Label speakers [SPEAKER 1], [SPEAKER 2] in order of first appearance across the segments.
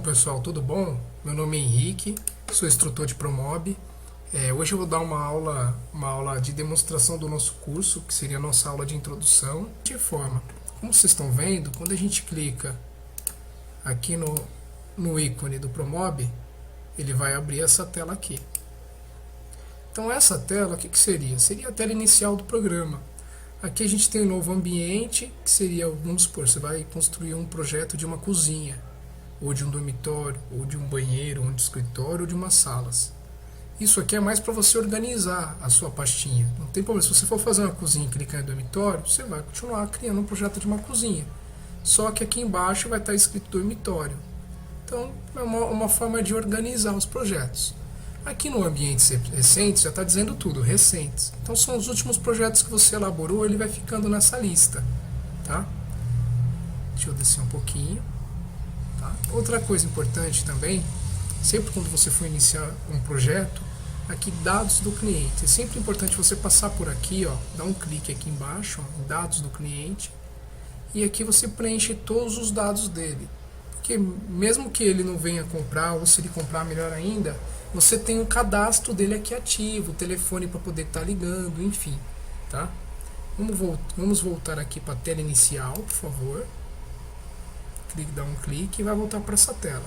[SPEAKER 1] pessoal, tudo bom? Meu nome é Henrique, sou instrutor de Promob. Hoje eu vou dar uma aula de demonstração do nosso curso, que seria a nossa aula de introdução. De forma, como vocês estão vendo, quando a gente clica aqui no ícone do Promob, ele vai abrir essa tela aqui. Então essa tela, o que seria? Seria a tela inicial do programa. Aqui a gente tem um novo ambiente, que seria, vamos supor, você vai construir um projeto de uma cozinha, ou de um dormitório, ou de um banheiro, ou de um escritório, ou de umas salas. Isso aqui é mais para você organizar a sua pastinha. Não tem problema, se você for fazer uma cozinha e clicar em dormitório, você vai continuar criando um projeto de uma cozinha. Só que aqui embaixo vai estar escrito dormitório. Então é uma forma de organizar os projetos. Aqui no ambiente recentes já está dizendo tudo, recentes. Então são os últimos projetos que você elaborou, ele vai ficando nessa lista. Tá? Deixa eu descer um pouquinho. Tá? Outra coisa importante também, sempre quando você for iniciar um projeto, aqui dados do cliente. É sempre importante você passar por aqui, ó, dar um clique aqui embaixo, ó, em dados do cliente, e aqui você preenche todos os dados dele. Porque mesmo que ele não venha comprar, ou se ele comprar, melhor ainda, você tem o cadastro dele aqui ativo, o telefone para poder estar ligando, enfim. Tá? Vamos voltar aqui para a tela inicial, por favor. Dá um clique e vai voltar para essa tela.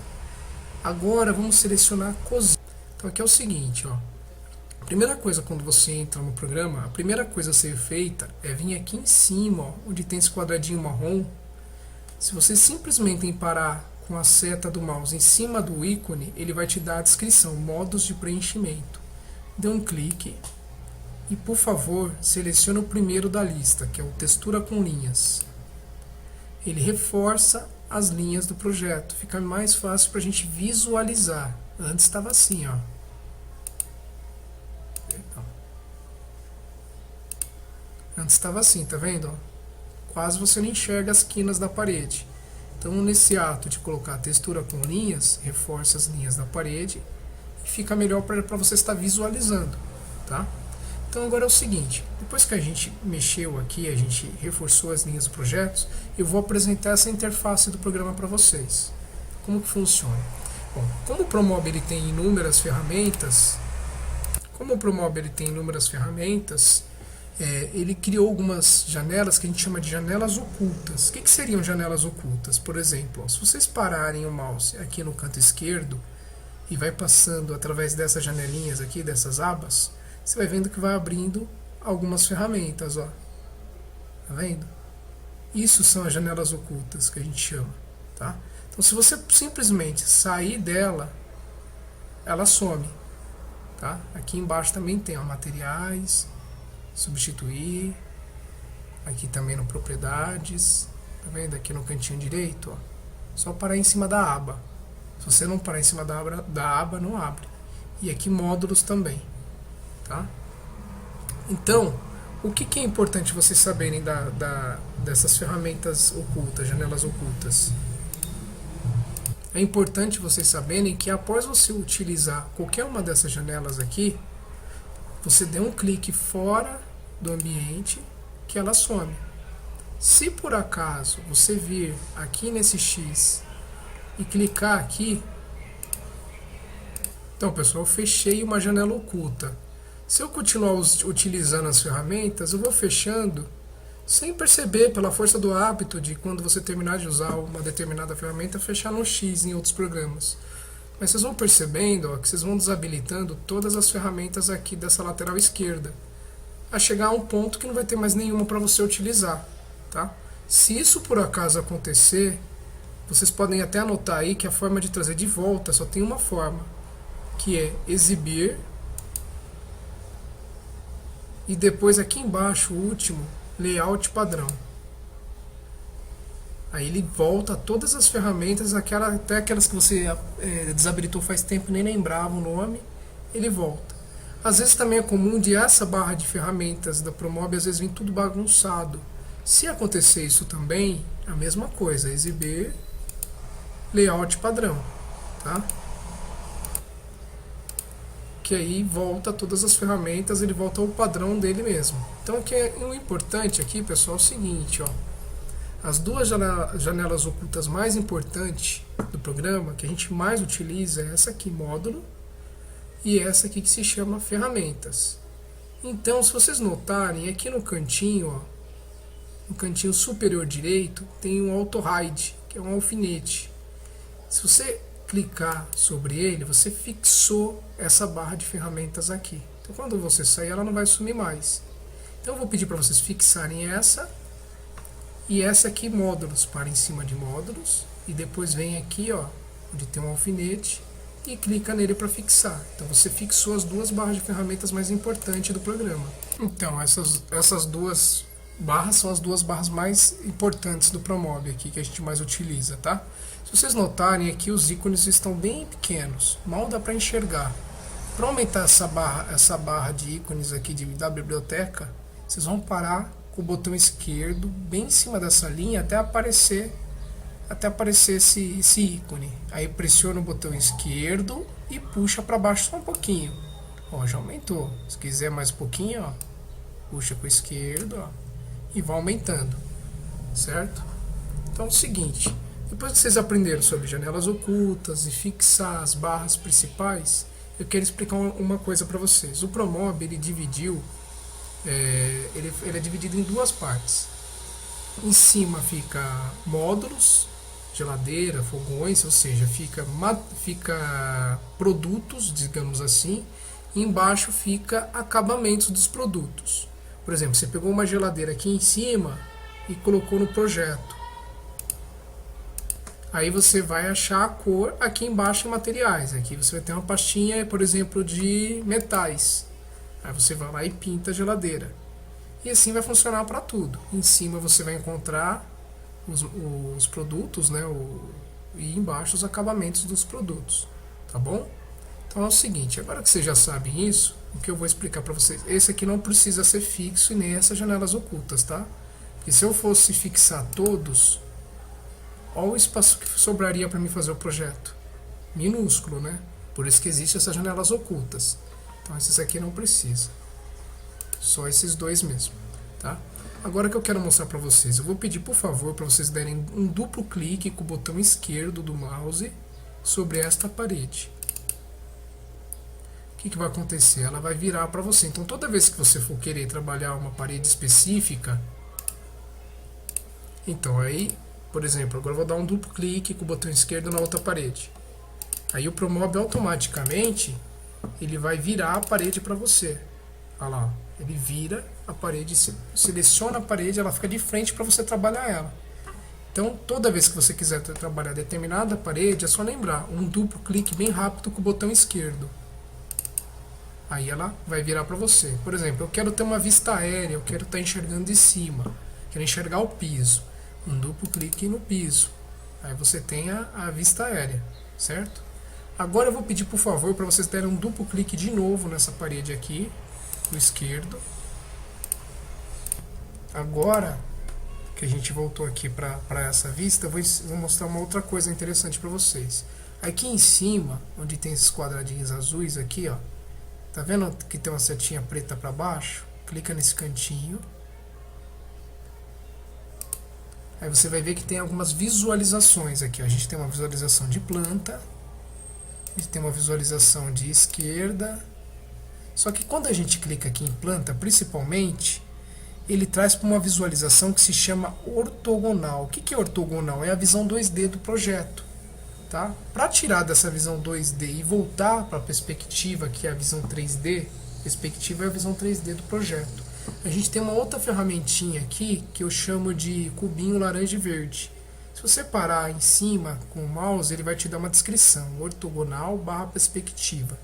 [SPEAKER 1] Agora vamos selecionar a cozinha. Então aqui é o seguinte, ó. A primeira coisa quando você entra no programa, a primeira coisa a ser feita é vir aqui em cima, ó, onde tem esse quadradinho marrom. Se você simplesmente parar com a seta do mouse em cima do ícone, ele vai te dar a descrição, modos de preenchimento. Dê um clique e, por favor, selecione o primeiro da lista, que é o textura com linhas. Ele reforça as linhas do projeto, fica mais fácil para a gente visualizar. Antes estava assim, ó. Antes estava assim, tá vendo? Quase você não enxerga as quinas da parede. Então, nesse ato de colocar a textura com linhas, reforça as linhas da parede e fica melhor para você estar visualizando, tá? Então agora é o seguinte, depois que a gente mexeu aqui, a gente reforçou as linhas do projeto, eu vou apresentar essa interface do programa para vocês. Como que funciona? Bom, como o Promob ele tem inúmeras ferramentas, ele criou algumas janelas que a gente chama de janelas ocultas. O que seriam janelas ocultas? Por exemplo, ó, se vocês pararem o mouse aqui no canto esquerdo e vai passando através dessas janelinhas aqui, dessas abas, você vai vendo que vai abrindo algumas ferramentas, ó. Tá vendo? Isso são as janelas ocultas que a gente chama, tá? Então, se você simplesmente sair dela, ela some, tá? Aqui embaixo também tem, ó, materiais, substituir, aqui também no propriedades, tá vendo? Aqui no cantinho direito, ó. Só parar em cima da aba. Se você não parar em cima da aba, não abre. E aqui módulos também. Tá? Então, o que é importante vocês saberem dessas ferramentas ocultas, janelas ocultas? É importante vocês saberem que após você utilizar qualquer uma dessas janelas aqui, você dê um clique fora do ambiente que ela some. Se por acaso você vir aqui nesse X e clicar aqui, então pessoal, eu fechei uma janela oculta. Se eu continuar utilizando as ferramentas, eu vou fechando sem perceber, pela força do hábito de quando você terminar de usar uma determinada ferramenta, fechar no X em outros programas. Mas vocês vão percebendo, ó, que vocês vão desabilitando todas as ferramentas aqui dessa lateral esquerda, a chegar a um ponto que não vai ter mais nenhuma para você utilizar. Tá? Se isso por acaso acontecer, vocês podem até anotar aí que a forma de trazer de volta só tem uma forma, que é exibir. E depois aqui embaixo, o último, layout padrão. Aí ele volta a todas as ferramentas, até aquelas que você desabilitou faz tempo e nem lembrava o nome, ele volta. Às vezes também é comum de essa barra de ferramentas da Promob, às vezes vem tudo bagunçado. Se acontecer isso também, a mesma coisa, exibir, layout padrão. Tá? Que aí volta todas as ferramentas, ele volta ao padrão dele mesmo. Então o importante aqui, pessoal, é o seguinte, ó. As duas janelas ocultas mais importantes do programa, que a gente mais utiliza, é essa aqui, módulo, e essa aqui que se chama ferramentas. Então, se vocês notarem, aqui no cantinho, ó, no cantinho superior direito, tem um auto hide, que é um alfinete. Se você clicar sobre ele, você fixou essa barra de ferramentas aqui. Então, quando você sair, ela não vai sumir mais. Então, eu vou pedir para vocês fixarem essa e essa aqui, módulos, para em cima de módulos, e depois vem aqui, ó, onde tem um alfinete, e clica nele para fixar. Então você fixou as duas barras de ferramentas mais importantes do programa. Então essas duas barras são as duas barras mais importantes do Promob aqui, que a gente mais utiliza, tá? Se vocês notarem aqui, os ícones estão bem pequenos, mal dá para enxergar. Para aumentar essa barra de ícones aqui da biblioteca, vocês vão parar com o botão esquerdo bem em cima dessa linha até aparecer esse ícone. Aí pressiona o botão esquerdo e puxa para baixo só um pouquinho. Ó, já aumentou. Se quiser mais um pouquinho, ó, puxa para o esquerdo, ó, e vai aumentando, certo? Então é o seguinte, depois que vocês aprenderam sobre janelas ocultas e fixar as barras principais, eu quero explicar uma coisa para vocês. O Promob, ele dividiu, ele é dividido em duas partes. Em cima fica módulos, geladeira, fogões, ou seja, fica produtos, digamos assim, e embaixo fica acabamentos dos produtos. Por exemplo, você pegou uma geladeira aqui em cima e colocou no projeto. Aí você vai achar a cor aqui embaixo em materiais. Aqui você vai ter uma pastinha, por exemplo, de metais. Aí você vai lá e pinta a geladeira. E assim vai funcionar para tudo. Em cima você vai encontrar os produtos, né? E embaixo os acabamentos dos produtos. Tá bom? Então é o seguinte, agora que vocês já sabem isso, o que eu vou explicar para vocês. Esse aqui não precisa ser fixo e nem essas janelas ocultas, tá? Porque se eu fosse fixar todos, olha o espaço que sobraria para mim fazer o projeto. Minúsculo, né? Por isso que existem essas janelas ocultas. Então esses aqui não precisa. Só esses dois mesmo, tá? Agora que eu quero mostrar para vocês, eu vou pedir por favor para vocês darem um duplo clique com o botão esquerdo do mouse sobre esta parede. O que vai acontecer? Ela vai virar para você. Então toda vez que você for querer trabalhar uma parede específica, então aí, por exemplo, agora eu vou dar um duplo clique com o botão esquerdo na outra parede. Aí o Promob automaticamente ele vai virar a parede para você. Olha lá, ele vira a parede, seleciona a parede, ela fica de frente para você trabalhar ela. Então, toda vez que você quiser trabalhar determinada parede, é só lembrar, um duplo clique bem rápido com o botão esquerdo. Aí ela vai virar para você. Por exemplo, eu quero ter uma vista aérea, eu quero estar enxergando de cima, quero enxergar o piso. Um duplo clique no piso. Aí você tem a vista aérea, certo? Agora eu vou pedir por favor para vocês darem um duplo clique de novo nessa parede aqui, do esquerdo. Agora que a gente voltou aqui para essa vista, eu vou mostrar uma outra coisa interessante para vocês. Aqui em cima, onde tem esses quadradinhos azuis aqui, ó, tá vendo que tem uma setinha preta para baixo? Clica nesse cantinho. Aí você vai ver que tem algumas visualizações aqui, ó. A gente tem uma visualização de planta, a gente tem uma visualização de esquerda. Só que quando a gente clica aqui em planta, principalmente, ele traz para uma visualização que se chama ortogonal. O que é ortogonal? É a visão 2D do projeto. Tá? Para tirar dessa visão 2D e voltar para a perspectiva, que é a visão 3D, perspectiva é a visão 3D do projeto. A gente tem uma outra ferramentinha aqui que eu chamo de cubinho laranja e verde. Se você parar em cima com o mouse, ele vai te dar uma descrição, ortogonal / perspectiva.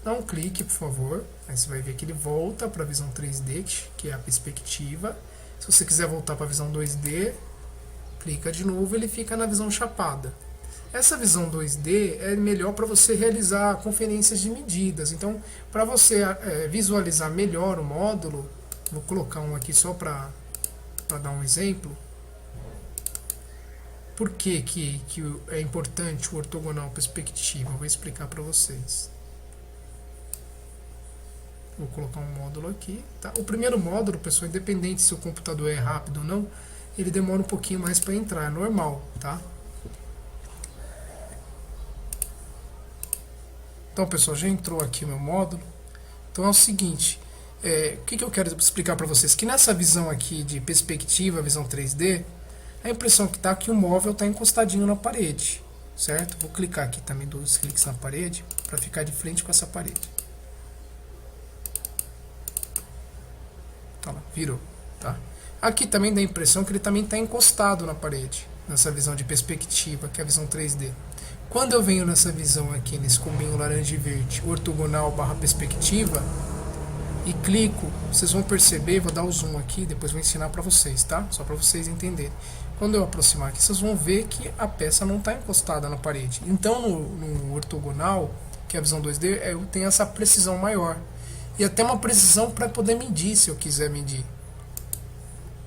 [SPEAKER 1] Dá um clique, por favor, aí você vai ver que ele volta para a visão 3D, que é a perspectiva. Se você quiser voltar para a visão 2D, clica de novo, ele fica na visão chapada. Essa visão 2D é melhor para você realizar conferências de medidas. Então, para você visualizar melhor o módulo, vou colocar um aqui só para dar um exemplo. Por que é importante o ortogonal perspectiva? Vou explicar para vocês. Vou colocar um módulo aqui. Tá? O primeiro módulo, pessoal, independente se o computador é rápido ou não, ele demora um pouquinho mais para entrar, é normal, tá? Então, pessoal, já entrou aqui o meu módulo. Então é o seguinte, o que eu quero explicar para vocês? Que nessa visão aqui de perspectiva, visão 3D, a impressão que está é que o móvel está encostadinho na parede, certo? Vou clicar aqui também 2 cliques na parede, para ficar de frente com essa parede. Tá lá, virou, tá? Aqui também dá a impressão que ele também está encostado na parede, nessa visão de perspectiva, que é a visão 3D. Quando eu venho nessa visão aqui, nesse cubinho laranja e verde, ortogonal barra perspectiva, e clico, vocês vão perceber, vou dar o zoom aqui, depois vou ensinar para vocês, tá? Só para vocês entenderem. Quando eu aproximar aqui, vocês vão ver que a peça não está encostada na parede. Então, no ortogonal, que é a visão 2D, eu tenho essa precisão maior. E até uma precisão para poder medir, se eu quiser medir.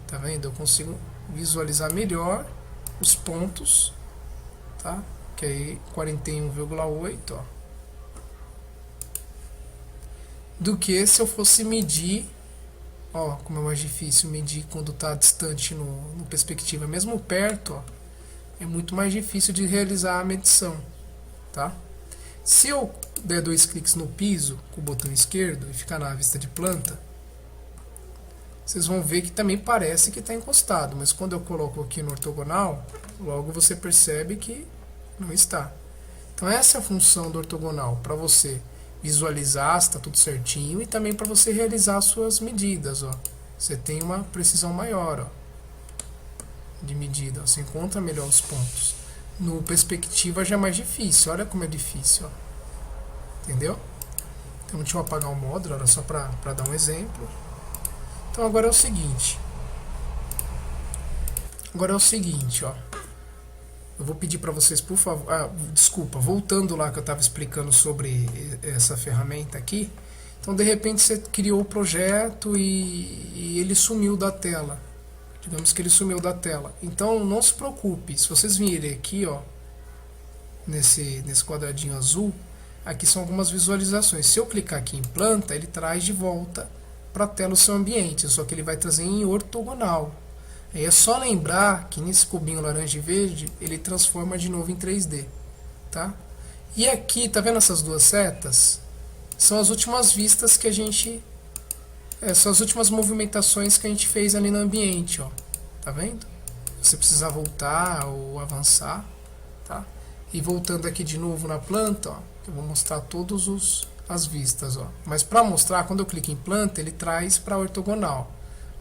[SPEAKER 1] Tá vendo? Eu consigo visualizar melhor os pontos, tá? Que aí 41,8, ó, do que se eu fosse medir, ó, como é mais difícil medir quando está distante no perspectiva, mesmo perto, ó, é muito mais difícil de realizar a medição, tá? Se eu der 2 cliques no piso com o botão esquerdo e ficar na vista de planta, vocês vão ver que também parece que está encostado, mas quando eu coloco aqui no ortogonal, logo você percebe que não está. Então essa é a função do ortogonal, para você visualizar se está tudo certinho e também para você realizar as suas medidas, ó. Você tem uma precisão maior, ó, de medida, você encontra melhor os pontos. No perspectiva já é mais difícil, olha como é difícil, ó. Entendeu? Então deixa eu apagar o módulo, era só para dar um exemplo. Então agora é o seguinte, ó. Eu vou pedir para vocês, por favor, desculpa, voltando lá que eu estava explicando sobre essa ferramenta aqui. Então, de repente, você criou o projeto e ele sumiu da tela. Digamos que ele sumiu da tela. Então, não se preocupe, se vocês virem aqui, ó, nesse quadradinho azul, aqui são algumas visualizações. Se eu clicar aqui em planta, ele traz de volta para a tela o seu ambiente, só que ele vai trazer em ortogonal. Aí é só lembrar que nesse cubinho laranja e verde, ele transforma de novo em 3D, tá? E aqui, tá vendo essas duas setas? São as últimas vistas que a gente... são as últimas movimentações que a gente fez ali no ambiente, ó. Tá vendo? Você precisar voltar ou avançar, tá? E voltando aqui de novo na planta, ó, eu vou mostrar todas as vistas, ó. Mas para mostrar, quando eu clico em planta, ele traz para ortogonal.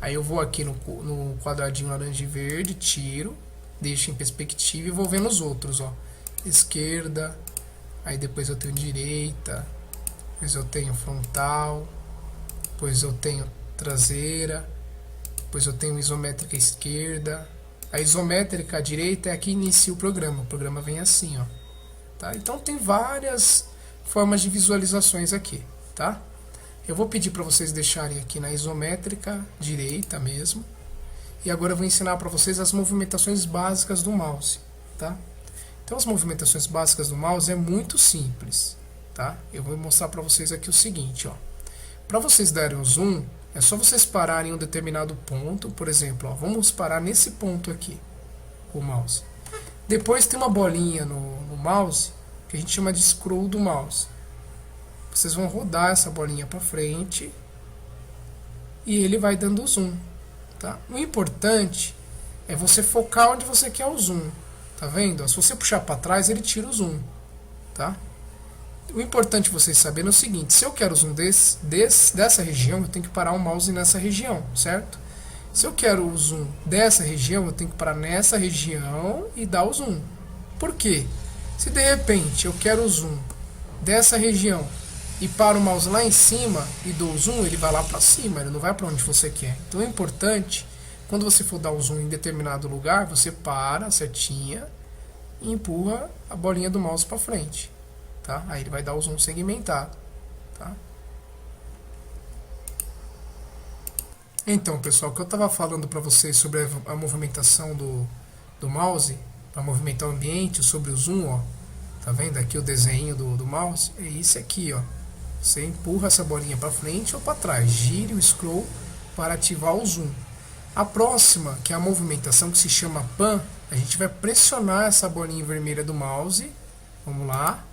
[SPEAKER 1] Aí eu vou aqui no quadradinho laranja e verde, tiro, deixo em perspectiva e vou vendo os outros, ó. Esquerda, aí depois eu tenho direita, depois eu tenho frontal, depois eu tenho traseira, depois eu tenho isométrica esquerda. A isométrica à direita é aqui que inicia o programa vem assim, ó. Tá? Então tem várias formas de visualizações aqui, tá? Eu vou pedir para vocês deixarem aqui na isométrica direita mesmo. E agora eu vou ensinar para vocês as movimentações básicas do mouse, tá? Então as movimentações básicas do mouse é muito simples, tá? Eu vou mostrar para vocês aqui o seguinte, ó. Para vocês darem um zoom, é só vocês pararem em um determinado ponto, por exemplo, ó, vamos parar nesse ponto aqui com o mouse. Depois tem uma bolinha no mouse que a gente chama de scroll do mouse. Vocês vão rodar essa bolinha para frente e ele vai dando o zoom, tá? O importante é você focar onde você quer o zoom, tá vendo? Se você puxar para trás, ele tira o zoom, tá? O importante vocês saberem é o seguinte: se eu quero o zoom dessa região, eu tenho que parar o mouse nessa região, certo? Se eu quero o zoom dessa região, eu tenho que parar nessa região e dar o zoom. Por quê? Se de repente eu quero o zoom dessa região e para o mouse lá em cima e dou o zoom, ele vai lá para cima, ele não vai para onde você quer. Então é importante, quando você for dar o zoom em determinado lugar, você para a setinha e empurra a bolinha do mouse para frente, tá? Aí ele vai dar o zoom segmentado, tá? Então, pessoal, o que eu estava falando para vocês sobre a movimentação do mouse, para movimentar o ambiente, sobre o zoom, ó, tá vendo aqui o desenho do mouse? É isso aqui, ó. Você empurra essa bolinha para frente ou para trás, gire o scroll para ativar o zoom. A próxima, que é a movimentação que se chama Pan, a gente vai pressionar essa bolinha vermelha do mouse. Vamos lá.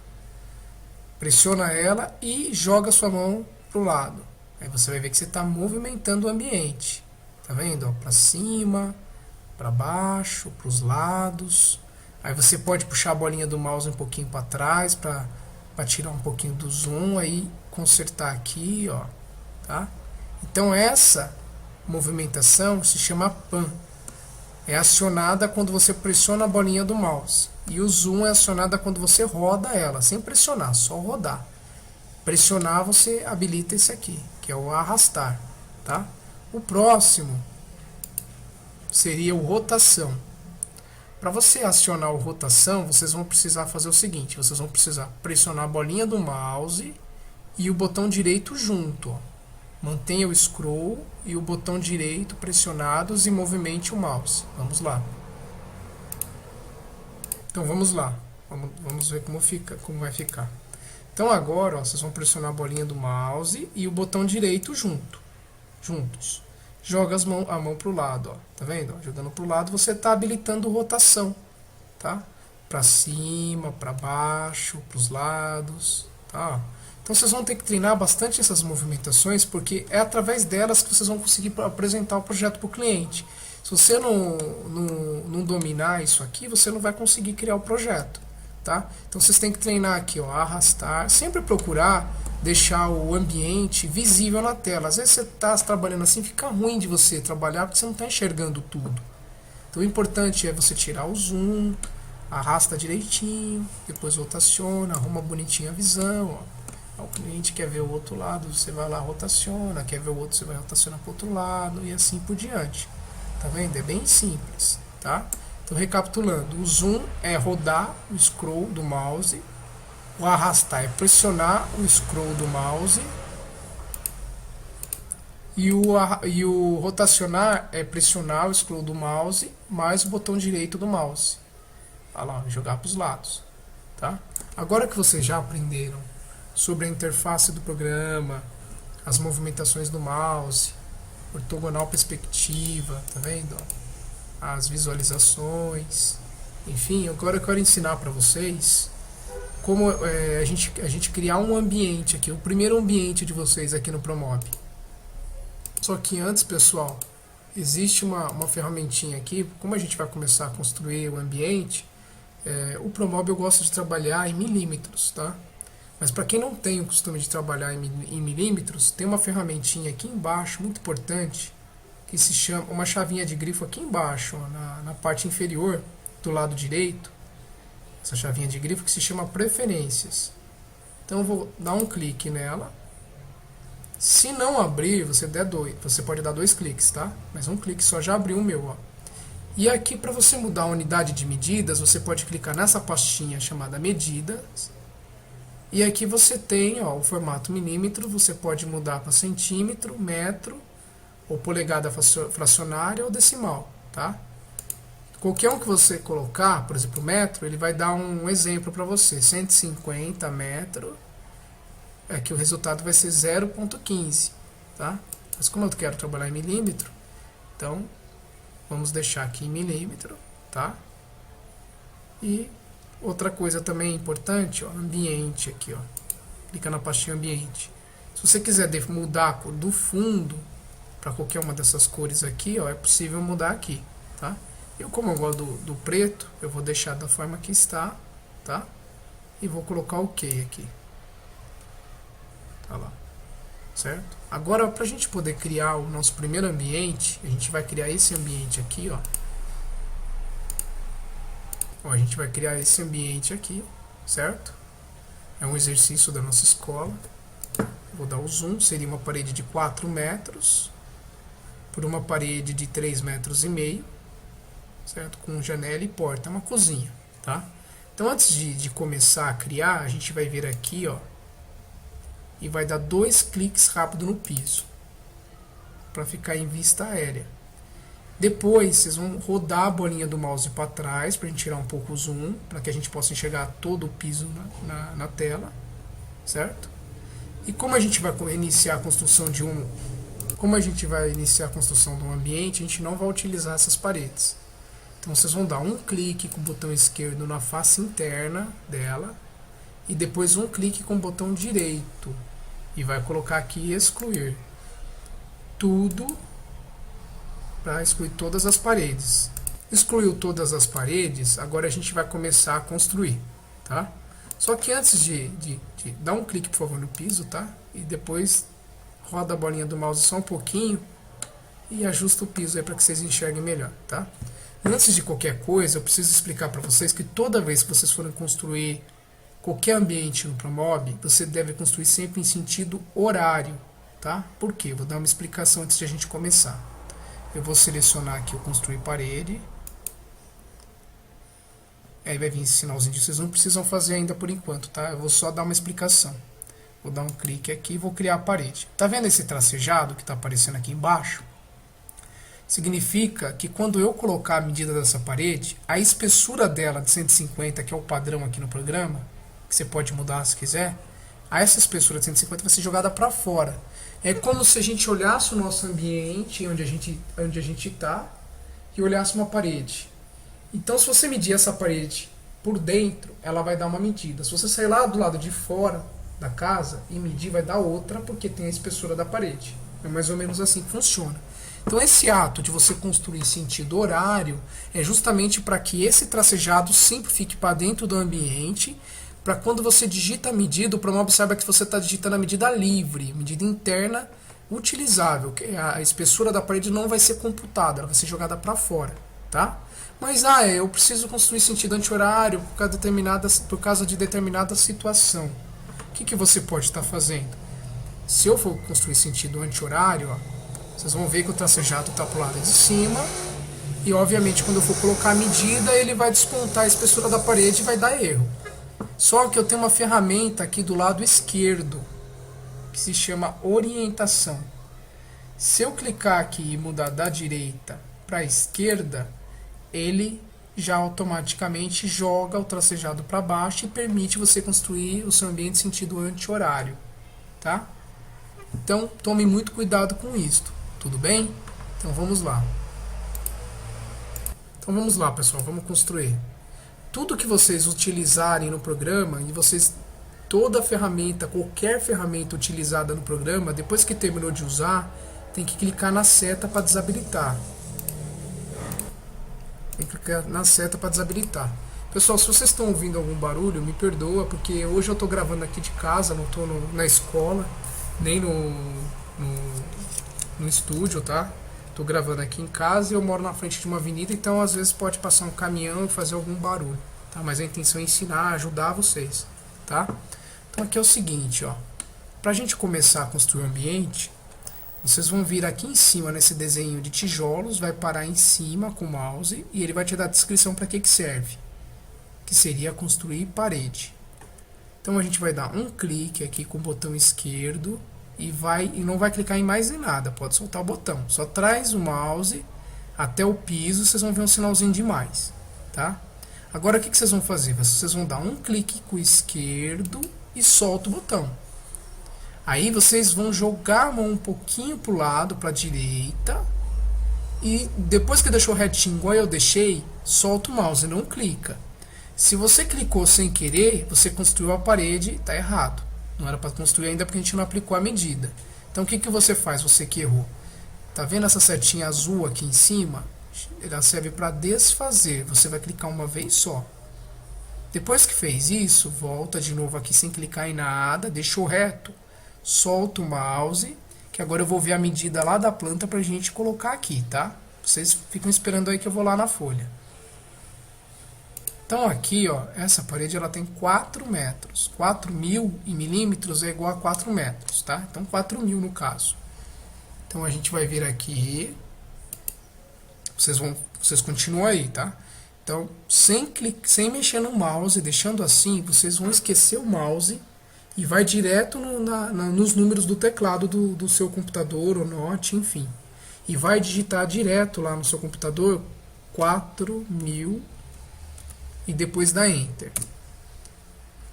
[SPEAKER 1] Pressiona ela e joga sua mão pro lado. Aí você vai ver que você está movimentando o ambiente. Tá vendo? Para cima, para baixo, para os lados. Aí você pode puxar a bolinha do mouse um pouquinho para trás para tirar um pouquinho do zoom, aí consertar aqui, ó, tá? Então essa movimentação se chama Pan. É acionada quando você pressiona a bolinha do mouse. E o zoom é acionada quando você roda ela, sem pressionar, só rodar. Pressionar, você habilita esse aqui, que é o arrastar, tá? O próximo seria o rotação. Para você acionar o rotação, vocês vão precisar fazer o seguinte: vocês vão precisar pressionar a bolinha do mouse e o botão direito junto, ó. Mantenha o scroll e o botão direito pressionados e movimente o mouse. Vamos lá. Então vamos lá. Vamos ver como vai ficar. Então agora, ó, vocês vão pressionar a bolinha do mouse e o botão direito juntos. Joga a mão para o lado, ó. Tá vendo? Jogando para o lado, você está habilitando rotação, tá? Para cima, para baixo, para os lados, tá? Então vocês vão ter que treinar bastante essas movimentações, porque é através delas que vocês vão conseguir apresentar o projeto para o cliente. Se você não dominar isso aqui, você não vai conseguir criar o projeto, tá? Então vocês têm que treinar aqui, ó, arrastar, sempre procurar deixar o ambiente visível na tela. Às vezes você está trabalhando assim, fica ruim de você trabalhar porque você não está enxergando tudo. Então o importante é você tirar o zoom, arrasta direitinho, depois rotaciona, arruma bonitinho a visão, ó. O cliente quer ver o outro lado, você vai lá, rotaciona, quer ver o outro, você vai rotacionar para o outro lado e assim por diante. Tá vendo? É bem simples, tá? Então recapitulando, o zoom é rodar o scroll do mouse, o arrastar é pressionar o scroll do mouse e o rotacionar é pressionar o scroll do mouse mais o botão direito do mouse. Olha lá, jogar para os lados, tá? Agora que vocês já aprenderam sobre a interface do programa, as movimentações do mouse, ortogonal perspectiva, tá vendo? As visualizações, enfim, agora eu quero ensinar para vocês como a gente criar um ambiente aqui, o primeiro ambiente de vocês aqui no Promob. Só que antes, pessoal, existe uma ferramentinha aqui, como a gente vai começar a construir o ambiente, o Promob eu gosto de trabalhar em milímetros, tá? Mas para quem não tem o costume de trabalhar em milímetros, tem uma ferramentinha aqui embaixo, muito importante, que se chama, uma chavinha de grifo aqui embaixo, ó, na parte inferior do lado direito, essa chavinha de grifo que se chama Preferências. Então eu vou dar um clique nela. Se não abrir, você pode dar 2 cliques, tá? Mas um clique só já abriu o meu, ó. E aqui, para você mudar a unidade de medidas, você pode clicar nessa pastinha chamada Medidas. E aqui você tem, ó, o formato milímetro, você pode mudar para centímetro, metro, ou polegada fracionária ou decimal, tá? Qualquer um que você colocar, por exemplo, metro, ele vai dar um exemplo para você, 150 metro, que o resultado vai ser 0,15, tá? Mas como eu quero trabalhar em milímetro, então vamos deixar aqui em milímetro, tá? E outra coisa também importante, ó, ambiente aqui, ó. Clica na pastinha ambiente. Se você quiser mudar a cor do fundo para qualquer uma dessas cores aqui, ó, é possível mudar aqui, tá? Como eu gosto do preto, eu vou deixar da forma que está, tá? E vou colocar o OK aqui. Tá lá. Certo? Agora, para a gente poder criar o nosso primeiro ambiente, a gente vai criar esse ambiente aqui, ó. A gente vai criar esse ambiente aqui, certo? É um exercício da nossa escola. Vou dar o zoom, seria uma parede de 4 metros por uma parede de 3,5 metros, certo? Com janela e porta, é uma cozinha, tá? Então antes de começar a criar, a gente vai vir aqui, ó, e vai dar 2 cliques rápido no piso, para ficar em vista aérea. Depois vocês vão rodar a bolinha do mouse para trás, para a gente tirar um pouco o zoom, para que a gente possa enxergar todo o piso na tela, certo? E como a gente vai iniciar a construção de como a gente vai iniciar a construção do ambiente, a gente não vai utilizar essas paredes. Então vocês vão dar um clique com o botão esquerdo na face interna dela e depois um clique com o botão direito e vai colocar aqui excluir tudo para excluir todas as paredes. Excluiu todas as paredes, agora a gente vai começar a construir, tá? Só que antes de dar um clique, por favor, no piso, tá? E depois roda a bolinha do mouse só um pouquinho e ajusta o piso aí para que vocês enxerguem melhor, tá? Antes de qualquer coisa, eu preciso explicar para vocês que toda vez que vocês forem construir qualquer ambiente no Promob, você deve construir sempre em sentido horário, tá? Por quê? Vou dar uma explicação antes de a gente começar. Eu vou selecionar aqui o construir parede. Aí vai vir esse sinalzinho de vocês não precisam fazer ainda por enquanto, tá? Eu vou só dar uma explicação. Vou dar um clique aqui e vou criar a parede. Tá vendo esse tracejado que está aparecendo aqui embaixo? Significa que quando eu colocar a medida dessa parede, a espessura dela de 150, que é o padrão aqui no programa, que você pode mudar se quiser, essa espessura de 150 vai ser jogada para fora. É como se a gente olhasse o nosso ambiente, onde a gente está, e olhasse uma parede. Então, se você medir essa parede por dentro, ela vai dar uma medida. Se você sair lá do lado de fora da casa e medir, vai dar outra, porque tem a espessura da parede. É mais ou menos assim que funciona. Então esse ato de você construir em sentido horário é justamente para que esse tracejado sempre fique para dentro do ambiente, para quando você digita a medida, o Promob saiba que você está digitando a medida livre, medida interna utilizável, que a espessura da parede não vai ser computada, ela vai ser jogada para fora, tá? Mas eu preciso construir sentido anti-horário por causa de determinada situação. O que você pode estar fazendo? Se eu for construir sentido anti-horário, vocês vão ver que o tracejado está para o lado de cima e obviamente quando eu for colocar a medida ele vai descontar a espessura da parede e vai dar erro. Só que eu tenho uma ferramenta aqui do lado esquerdo que se chama orientação. Se eu clicar aqui e mudar da direita para a esquerda, ele já automaticamente joga o tracejado para baixo e permite você construir o seu ambiente em sentido anti-horário, tá? Então tome muito cuidado com isto. Tudo bem? Então vamos lá. Então vamos lá, pessoal, vamos construir. Tudo que vocês utilizarem no programa, e vocês, toda ferramenta, qualquer ferramenta utilizada no programa, depois que terminou de usar, tem que clicar na seta para desabilitar. Tem que clicar na seta para desabilitar. Pessoal, se vocês estão ouvindo algum barulho, me perdoa, porque hoje eu estou gravando aqui de casa, não estou na escola, nem no estúdio, tá? Tô gravando aqui em casa e eu moro na frente de uma avenida, então às vezes pode passar um caminhão e fazer algum barulho, tá? Mas a intenção é ensinar, ajudar vocês, tá? Então aqui é o seguinte, ó. Pra gente começar a construir o ambiente, vocês vão vir aqui em cima nesse desenho de tijolos, vai parar em cima com o mouse e ele vai te dar a descrição para que serve, que seria construir parede. Então a gente vai dar um clique aqui com o botão esquerdo e não vai clicar em mais em nada, pode soltar o botão. Só traz o mouse até o piso, vocês vão ver um sinalzinho de mais, tá? Agora o que vocês vão fazer? Vocês vão dar um clique com o esquerdo e solta o botão. Aí vocês vão jogar a mão um pouquinho para o lado, para a direita, e depois que deixou retinho igual eu deixei, solta o mouse, não clica. Se você clicou sem querer, você construiu a parede, está errado. Não era para construir ainda porque a gente não aplicou a medida. Então o que você faz, você que errou? Tá vendo essa setinha azul aqui em cima? Ela serve para desfazer. Você vai clicar uma vez só. Depois que fez isso, volta de novo aqui sem clicar em nada, deixou reto. Solta o mouse, que agora eu vou ver a medida lá da planta pra gente colocar aqui, tá? Vocês ficam esperando aí que eu vou lá na folha. Então aqui, ó, essa parede ela tem 4 metros. 4.000 em milímetros é igual a 4 metros, tá? Então 4.000 no caso. Então a gente vai vir aqui. Vocês continuam aí, tá? Então, sem mexer no mouse, deixando assim, vocês vão esquecer o mouse e vai direto nos números do teclado do seu computador ou note, enfim. E vai digitar direto lá no seu computador 4.000 e depois dá Enter.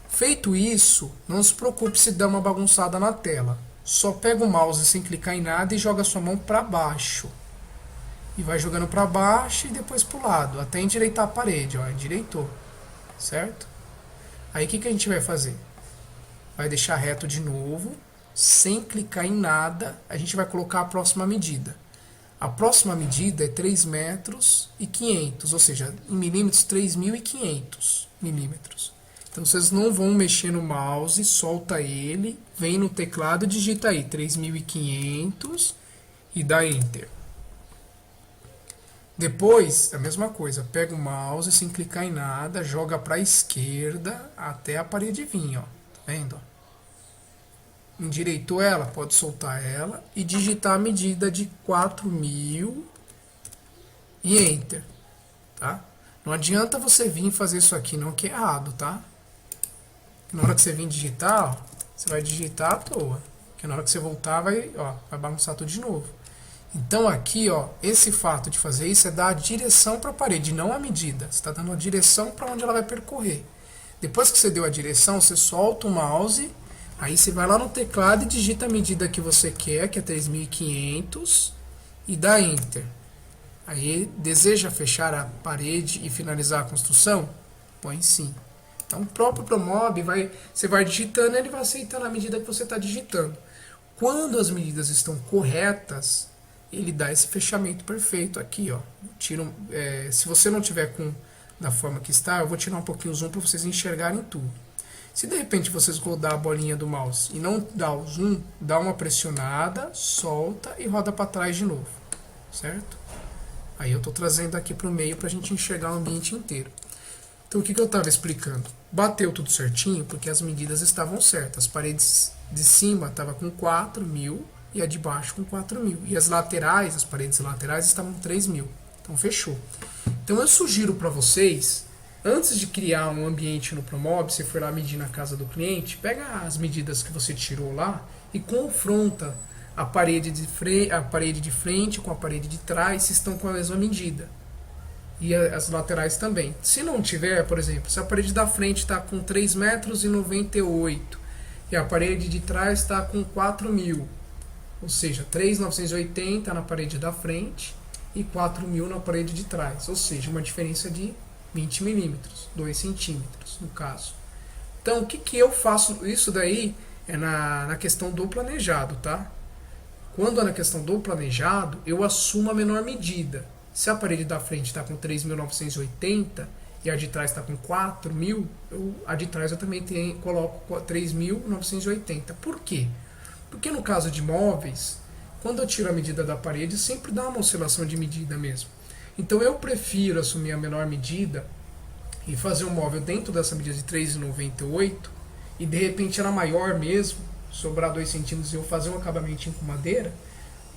[SPEAKER 1] Feito isso, não se preocupe se dá uma bagunçada na tela. só pega o mouse sem clicar em nada e joga a sua mão para baixo. E vai jogando para baixo e depois para o lado, até endireitar a parede, ó, endireitou, certo? Aí o que a gente vai fazer? Vai deixar reto de novo, sem clicar em nada, a gente vai colocar a próxima medida. A próxima medida é 3 metros e 500, ou seja, em milímetros 3.500 milímetros. Então vocês não vão mexer no mouse, solta ele, vem no teclado e digita aí 3.500 e dá Enter. Depois, a mesma coisa, pega o mouse sem clicar em nada, joga para a esquerda até a parede vir, ó. Tá vendo? Endireitou ela, pode soltar ela e digitar a medida de 4.000 e Enter, tá? Não adianta você vir fazer isso aqui não, que é errado, tá? Na hora que você vir digitar, ó, você vai digitar à toa, porque na hora que você voltar vai bagunçar tudo de novo. Então aqui, ó, esse fato de fazer isso é dar a direção para a parede, não a medida. Você está dando a direção para onde ela vai percorrer. Depois que você deu a direção, você solta o mouse, aí você vai lá no teclado e digita a medida que você quer, que é 3.500, e dá Enter. Aí, deseja fechar a parede e finalizar a construção? Põe sim. Então o próprio Promob, você vai digitando e ele vai aceitando a medida que você está digitando. Quando as medidas estão corretas, ele dá esse fechamento perfeito aqui, ó. Se você não tiver da forma que está, eu vou tirar um pouquinho o zoom para vocês enxergarem tudo. Se de repente vocês rodar a bolinha do mouse e não dar o zoom, dá uma pressionada, solta e roda para trás de novo, certo? Aí eu estou trazendo aqui para o meio para a gente enxergar o ambiente inteiro. Então o que eu estava explicando? Bateu tudo certinho porque as medidas estavam certas. As paredes de cima estavam com 4.000 e a de baixo com 4.000. E as laterais, as paredes laterais estavam com 3.000. Então fechou. Então eu sugiro para vocês, antes de criar um ambiente no Promob, você for lá medir na casa do cliente, pega as medidas que você tirou lá e confronta a parede de frente com a parede de trás, se estão com a mesma medida. E as laterais também. Se não tiver, por exemplo, se a parede da frente está com 3,98 metros e a parede de trás está com 4.000, ou seja, 3.980 na parede da frente e 4.000 na parede de trás, ou seja, uma diferença de 20 milímetros, 2 centímetros no caso. Então, o que eu faço? Isso daí é na questão do planejado, tá? Quando é na questão do planejado, eu assumo a menor medida. Se a parede da frente está com 3.980 e a de trás está com 4.000, a de trás eu também coloco 3.980. Por quê? Porque no caso de móveis, quando eu tiro a medida da parede, sempre dá uma oscilação de medida mesmo. Então eu prefiro assumir a menor medida e fazer um móvel dentro dessa medida de 3,98 e de repente era maior mesmo, sobrar 2 centímetros e eu fazer um acabamento com madeira,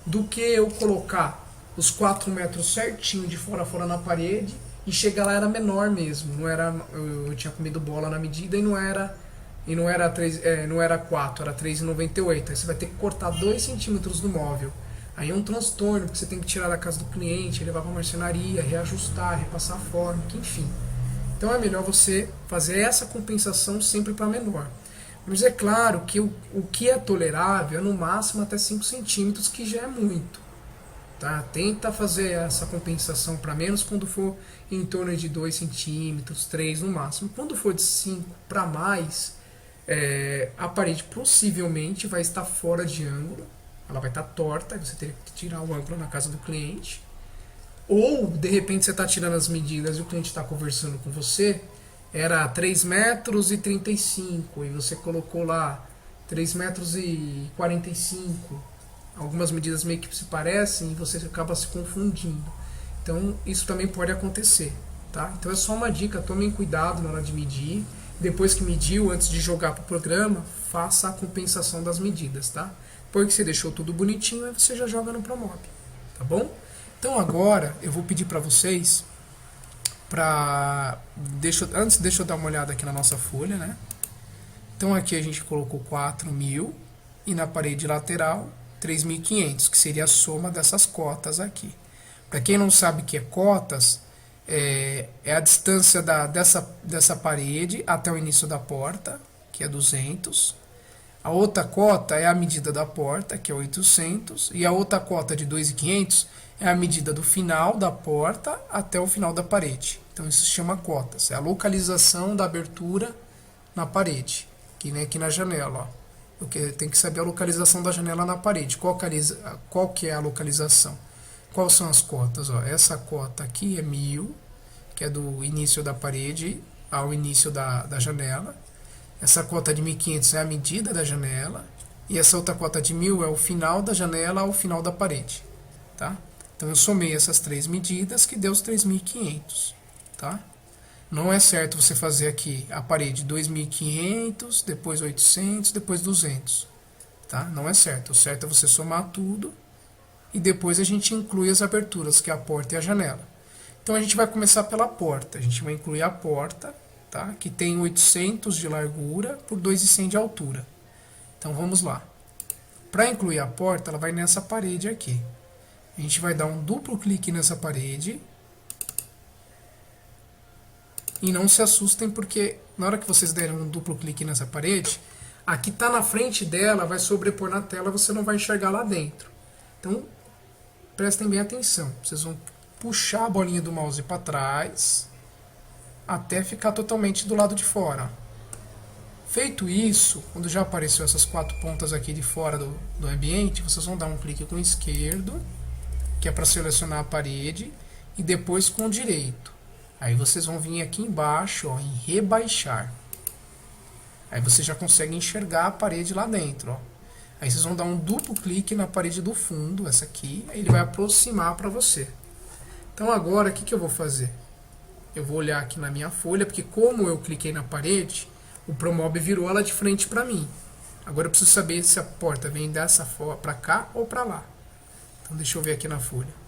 [SPEAKER 1] do que eu colocar os 4 metros certinho de fora a fora na parede e chegar lá era menor mesmo, não era, eu tinha comido bola na medida e não era 4, era 3,98. Aí você vai ter que cortar 2 centímetros do móvel. Aí é um transtorno, porque você tem que tirar da casa do cliente, levar para a marcenaria, reajustar, repassar a forma, enfim. Então é melhor você fazer essa compensação sempre para menor. Mas é claro que o que é tolerável é no máximo até 5 centímetros, que já é muito. Tá? Tenta fazer essa compensação para menos quando for em torno de 2 centímetros, 3 no máximo. Quando for de 5 para mais, a parede possivelmente vai estar fora de ângulo, ela vai estar torta, você teria que tirar o ângulo na casa do cliente. Ou, de repente, você está tirando as medidas e o cliente está conversando com você, era 3,35 metros e você colocou lá 3,45 metros. Algumas medidas meio que se parecem e você acaba se confundindo. Então isso também pode acontecer, tá? Então é só uma dica, tomem cuidado na hora de medir. Depois que mediu, antes de jogar para o programa, faça a compensação das medidas, tá? Depois que você deixou tudo bonitinho, aí você já joga no Promob, tá bom? Então agora eu vou pedir para vocês deixa eu dar uma olhada aqui na nossa folha, né? Então aqui a gente colocou 4.000 e na parede lateral 3.500, que seria a soma dessas cotas aqui. Para quem não sabe o que é cotas, é a distância dessa parede até o início da porta, que é 200. A outra cota é a medida da porta, que é 800, e a outra cota de 2.500 é a medida do final da porta até o final da parede. Então isso se chama cotas, é a localização da abertura na parede, que nem aqui na janela, ó. Tem que saber a localização da janela na parede. Qual que é a localização? Quais são as cotas? Ó, essa cota aqui é 1000, que é do início da parede ao início da janela. Essa cota de 1500 é a medida da janela. E essa outra cota de 1000 é o final da janela ao final da parede. Tá? Então eu somei essas três medidas que deu os 3.500. Tá? Não é certo você fazer aqui a parede 2.500, depois 800, depois 200. Tá? Não é certo. O certo é você somar tudo e depois a gente inclui as aberturas, que é a porta e a janela. Então a gente vai começar pela porta. A gente vai incluir a porta, tá? Que tem 800 de largura por 2,100 de altura. Então vamos lá. Para incluir a porta, ela vai nessa parede aqui. A gente vai dar um duplo clique nessa parede. E não se assustem, porque na hora que vocês derem um duplo clique nessa parede, a que está na frente dela vai sobrepor na tela, você não vai enxergar lá dentro. Então, prestem bem atenção. Vocês vão puxar a bolinha do mouse para trás, até ficar totalmente do lado de fora. Feito isso, quando já apareceu essas 4 pontas aqui de fora do ambiente, vocês vão dar um clique com o esquerdo, que é para selecionar a parede, e depois com o direito. Aí vocês vão vir aqui embaixo, ó, em rebaixar. Aí você já consegue enxergar a parede lá dentro, ó. Aí vocês vão dar um duplo clique na parede do fundo, essa aqui, aí ele vai aproximar para você. Então agora, o que eu vou fazer? Eu vou olhar aqui na minha folha, porque como eu cliquei na parede, o Promob virou ela de frente para mim. Agora eu preciso saber se a porta vem dessa forma para cá ou para lá. Então deixa eu ver aqui na folha.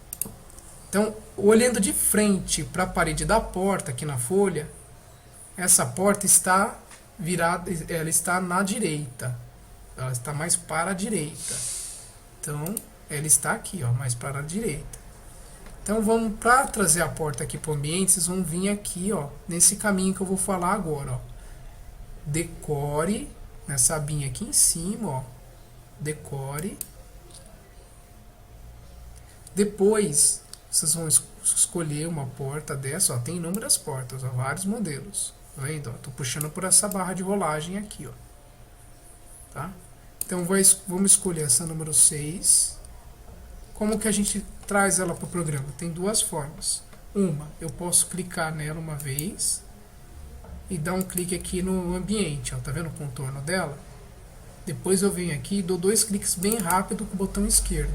[SPEAKER 1] Então, olhando de frente para a parede da porta aqui na folha, essa porta está virada, ela está na direita. Ela está mais para a direita. Então, ela está aqui, ó, mais para a direita. Então, vamos para trazer a porta aqui para o ambiente, vocês vão vir aqui, ó, nesse caminho que eu vou falar agora, ó. Decore, nessa abinha aqui em cima, ó. Decore. Depois, vocês vão escolher uma porta dessa, ó, tem inúmeras portas, ó, vários modelos. Tá vendo? Ó, tô puxando por essa barra de rolagem aqui, ó. Tá? Então vamos escolher essa número 6. Como que a gente traz ela para o programa? Tem duas formas. Uma, eu posso clicar nela uma vez e dar um clique aqui no ambiente, ó, tá vendo o contorno dela? Depois eu venho aqui e dou 2 cliques bem rápido com o botão esquerdo.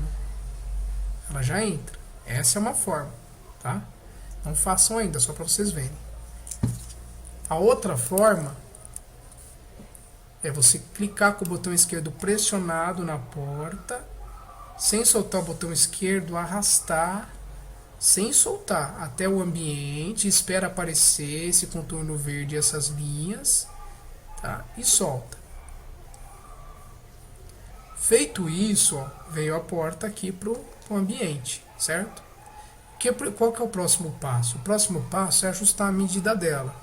[SPEAKER 1] Ela já entra. Essa é uma forma, tá? Não façam ainda, só para vocês verem. A outra forma é você clicar com o botão esquerdo pressionado na porta, sem soltar o botão esquerdo, arrastar, sem soltar, até o ambiente, espera aparecer esse contorno verde e essas linhas, tá? E solta. Feito isso, ó, veio a porta aqui pro ambiente, certo? Qual que é o próximo passo? O próximo passo é ajustar a medida dela.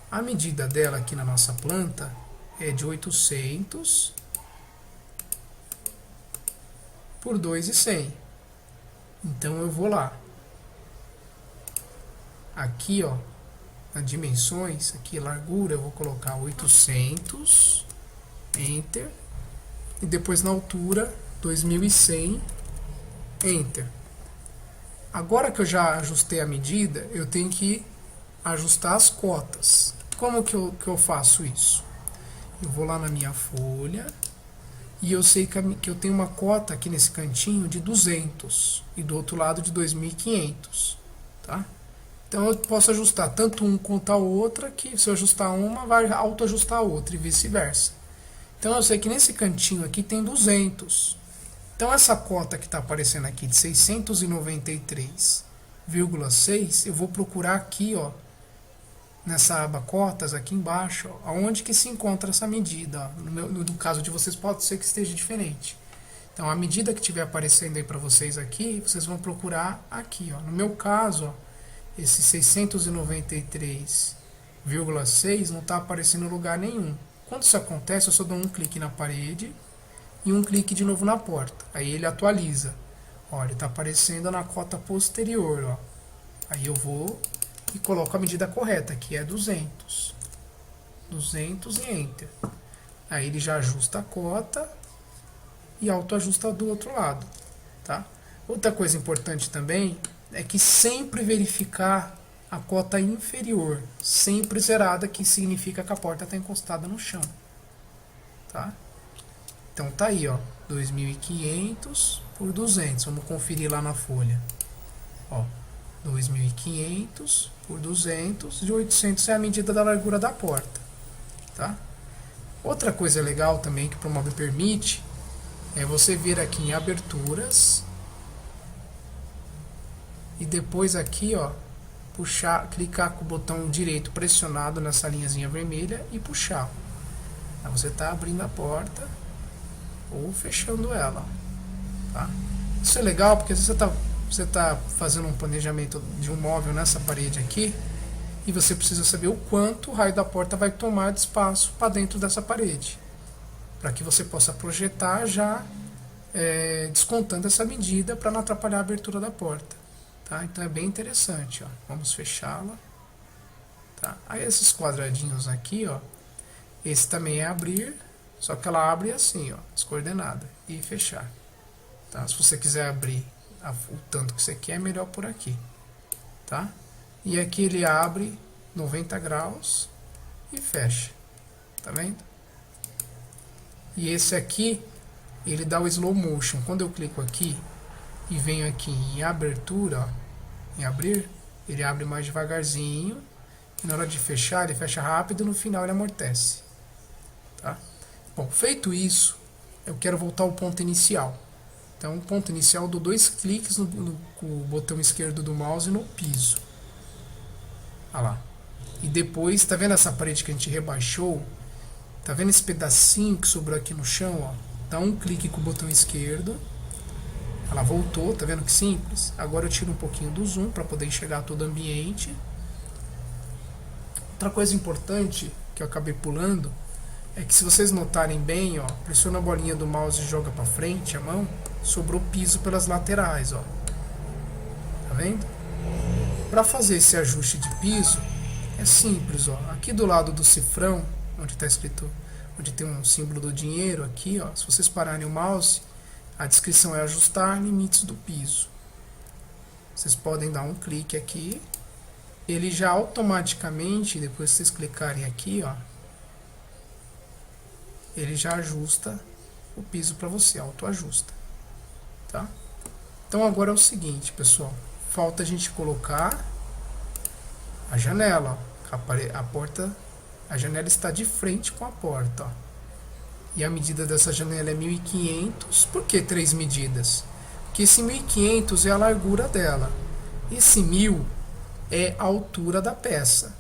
[SPEAKER 1] A medida dela aqui na nossa planta é de 800 por 2,100. Então eu vou lá. Aqui, ó, nas dimensões, aqui largura, eu vou colocar 800, Enter. E depois na altura, 2100, Enter. Agora que eu já ajustei a medida, eu tenho que ajustar as cotas. Como que eu faço isso? Eu vou lá na minha folha e eu sei que eu tenho uma cota aqui nesse cantinho de 200 e do outro lado de 2.500, tá? Então eu posso ajustar tanto um quanto a outra, que se eu ajustar uma, vai autoajustar a outra e vice-versa. Então eu sei que nesse cantinho aqui tem 200. Então essa cota que está aparecendo aqui de 693,6, eu vou procurar aqui, ó, nessa aba cotas aqui embaixo, ó, onde que se encontra essa medida. Ó. No caso de vocês pode ser que esteja diferente. Então a medida que estiver aparecendo aí para vocês aqui, vocês vão procurar aqui. Ó. No meu caso, ó, esse 693,6 não está aparecendo em lugar nenhum. Quando isso acontece, eu só dou um clique na parede e um clique de novo na porta. Aí ele atualiza. Olha, ele está aparecendo na cota posterior. Ó. Aí eu vou e coloco a medida correta, que é 200. 200 e Enter. Aí ele já ajusta a cota e autoajusta do outro lado. Tá? Outra coisa importante também é que sempre verificar a cota inferior, sempre zerada, que significa que a porta está encostada no chão. Tá? Então tá aí, ó, 2.500 por 200. Vamos conferir lá na folha. Ó, 2.500 por 200 e 800 é a medida da largura da porta. Tá? Outra coisa legal também que o Promob permite é você vir aqui em aberturas e depois aqui, ó, puxar, clicar com o botão direito pressionado nessa linhazinha vermelha e puxar. Aí você está abrindo a porta ou fechando ela. Tá? Isso é legal porque você tá fazendo um planejamento de um móvel nessa parede aqui e você precisa saber o quanto o raio da porta vai tomar de espaço para dentro dessa parede, para que você possa projetar já descontando essa medida para não atrapalhar a abertura da porta. Tá? Então é bem interessante. Ó. Vamos fechá-la. Tá? Aí esses quadradinhos aqui, ó, esse também é abrir, só que ela abre assim, ó, descoordenada, e fechar. Tá? Se você quiser abrir o tanto que você quer, é melhor por aqui. Tá? E aqui ele abre 90 graus e fecha. Tá vendo? E esse aqui, ele dá o slow motion. Quando eu clico aqui e venho aqui em abertura, ó, em abrir, ele abre mais devagarzinho. E na hora de fechar, ele fecha rápido e no final ele amortece. Tá? Bom, feito isso, eu quero voltar ao ponto inicial. Então, o ponto inicial, eu dou 2 cliques com o botão esquerdo do mouse no piso. Olha lá. E depois, tá vendo essa parede que a gente rebaixou? Tá vendo esse pedacinho que sobrou aqui no chão? Ó? Dá um clique com o botão esquerdo. Ela voltou, tá vendo que simples? Agora eu tiro um pouquinho do zoom para poder enxergar todo o ambiente. Outra coisa importante que eu acabei pulando é que, se vocês notarem bem, ó, pressiona a bolinha do mouse e joga para frente a mão, sobrou piso pelas laterais, ó. Tá vendo? Para fazer esse ajuste de piso é simples, ó. Aqui do lado do cifrão, onde está escrito, onde tem um símbolo do dinheiro aqui, ó, se vocês pararem o mouse, a descrição é ajustar limites do piso. Vocês podem dar um clique aqui, ele já automaticamente, depois que vocês clicarem aqui, ó, ele já ajusta o piso para você, autoajusta. Tá? Então agora é o seguinte, pessoal, falta a gente colocar a janela. A porta, a janela está de frente com a porta, ó. E a medida dessa janela é 1.500. Por que 3 medidas? Porque esse 1.500 é a largura dela. Esse 1.000 é a altura da peça.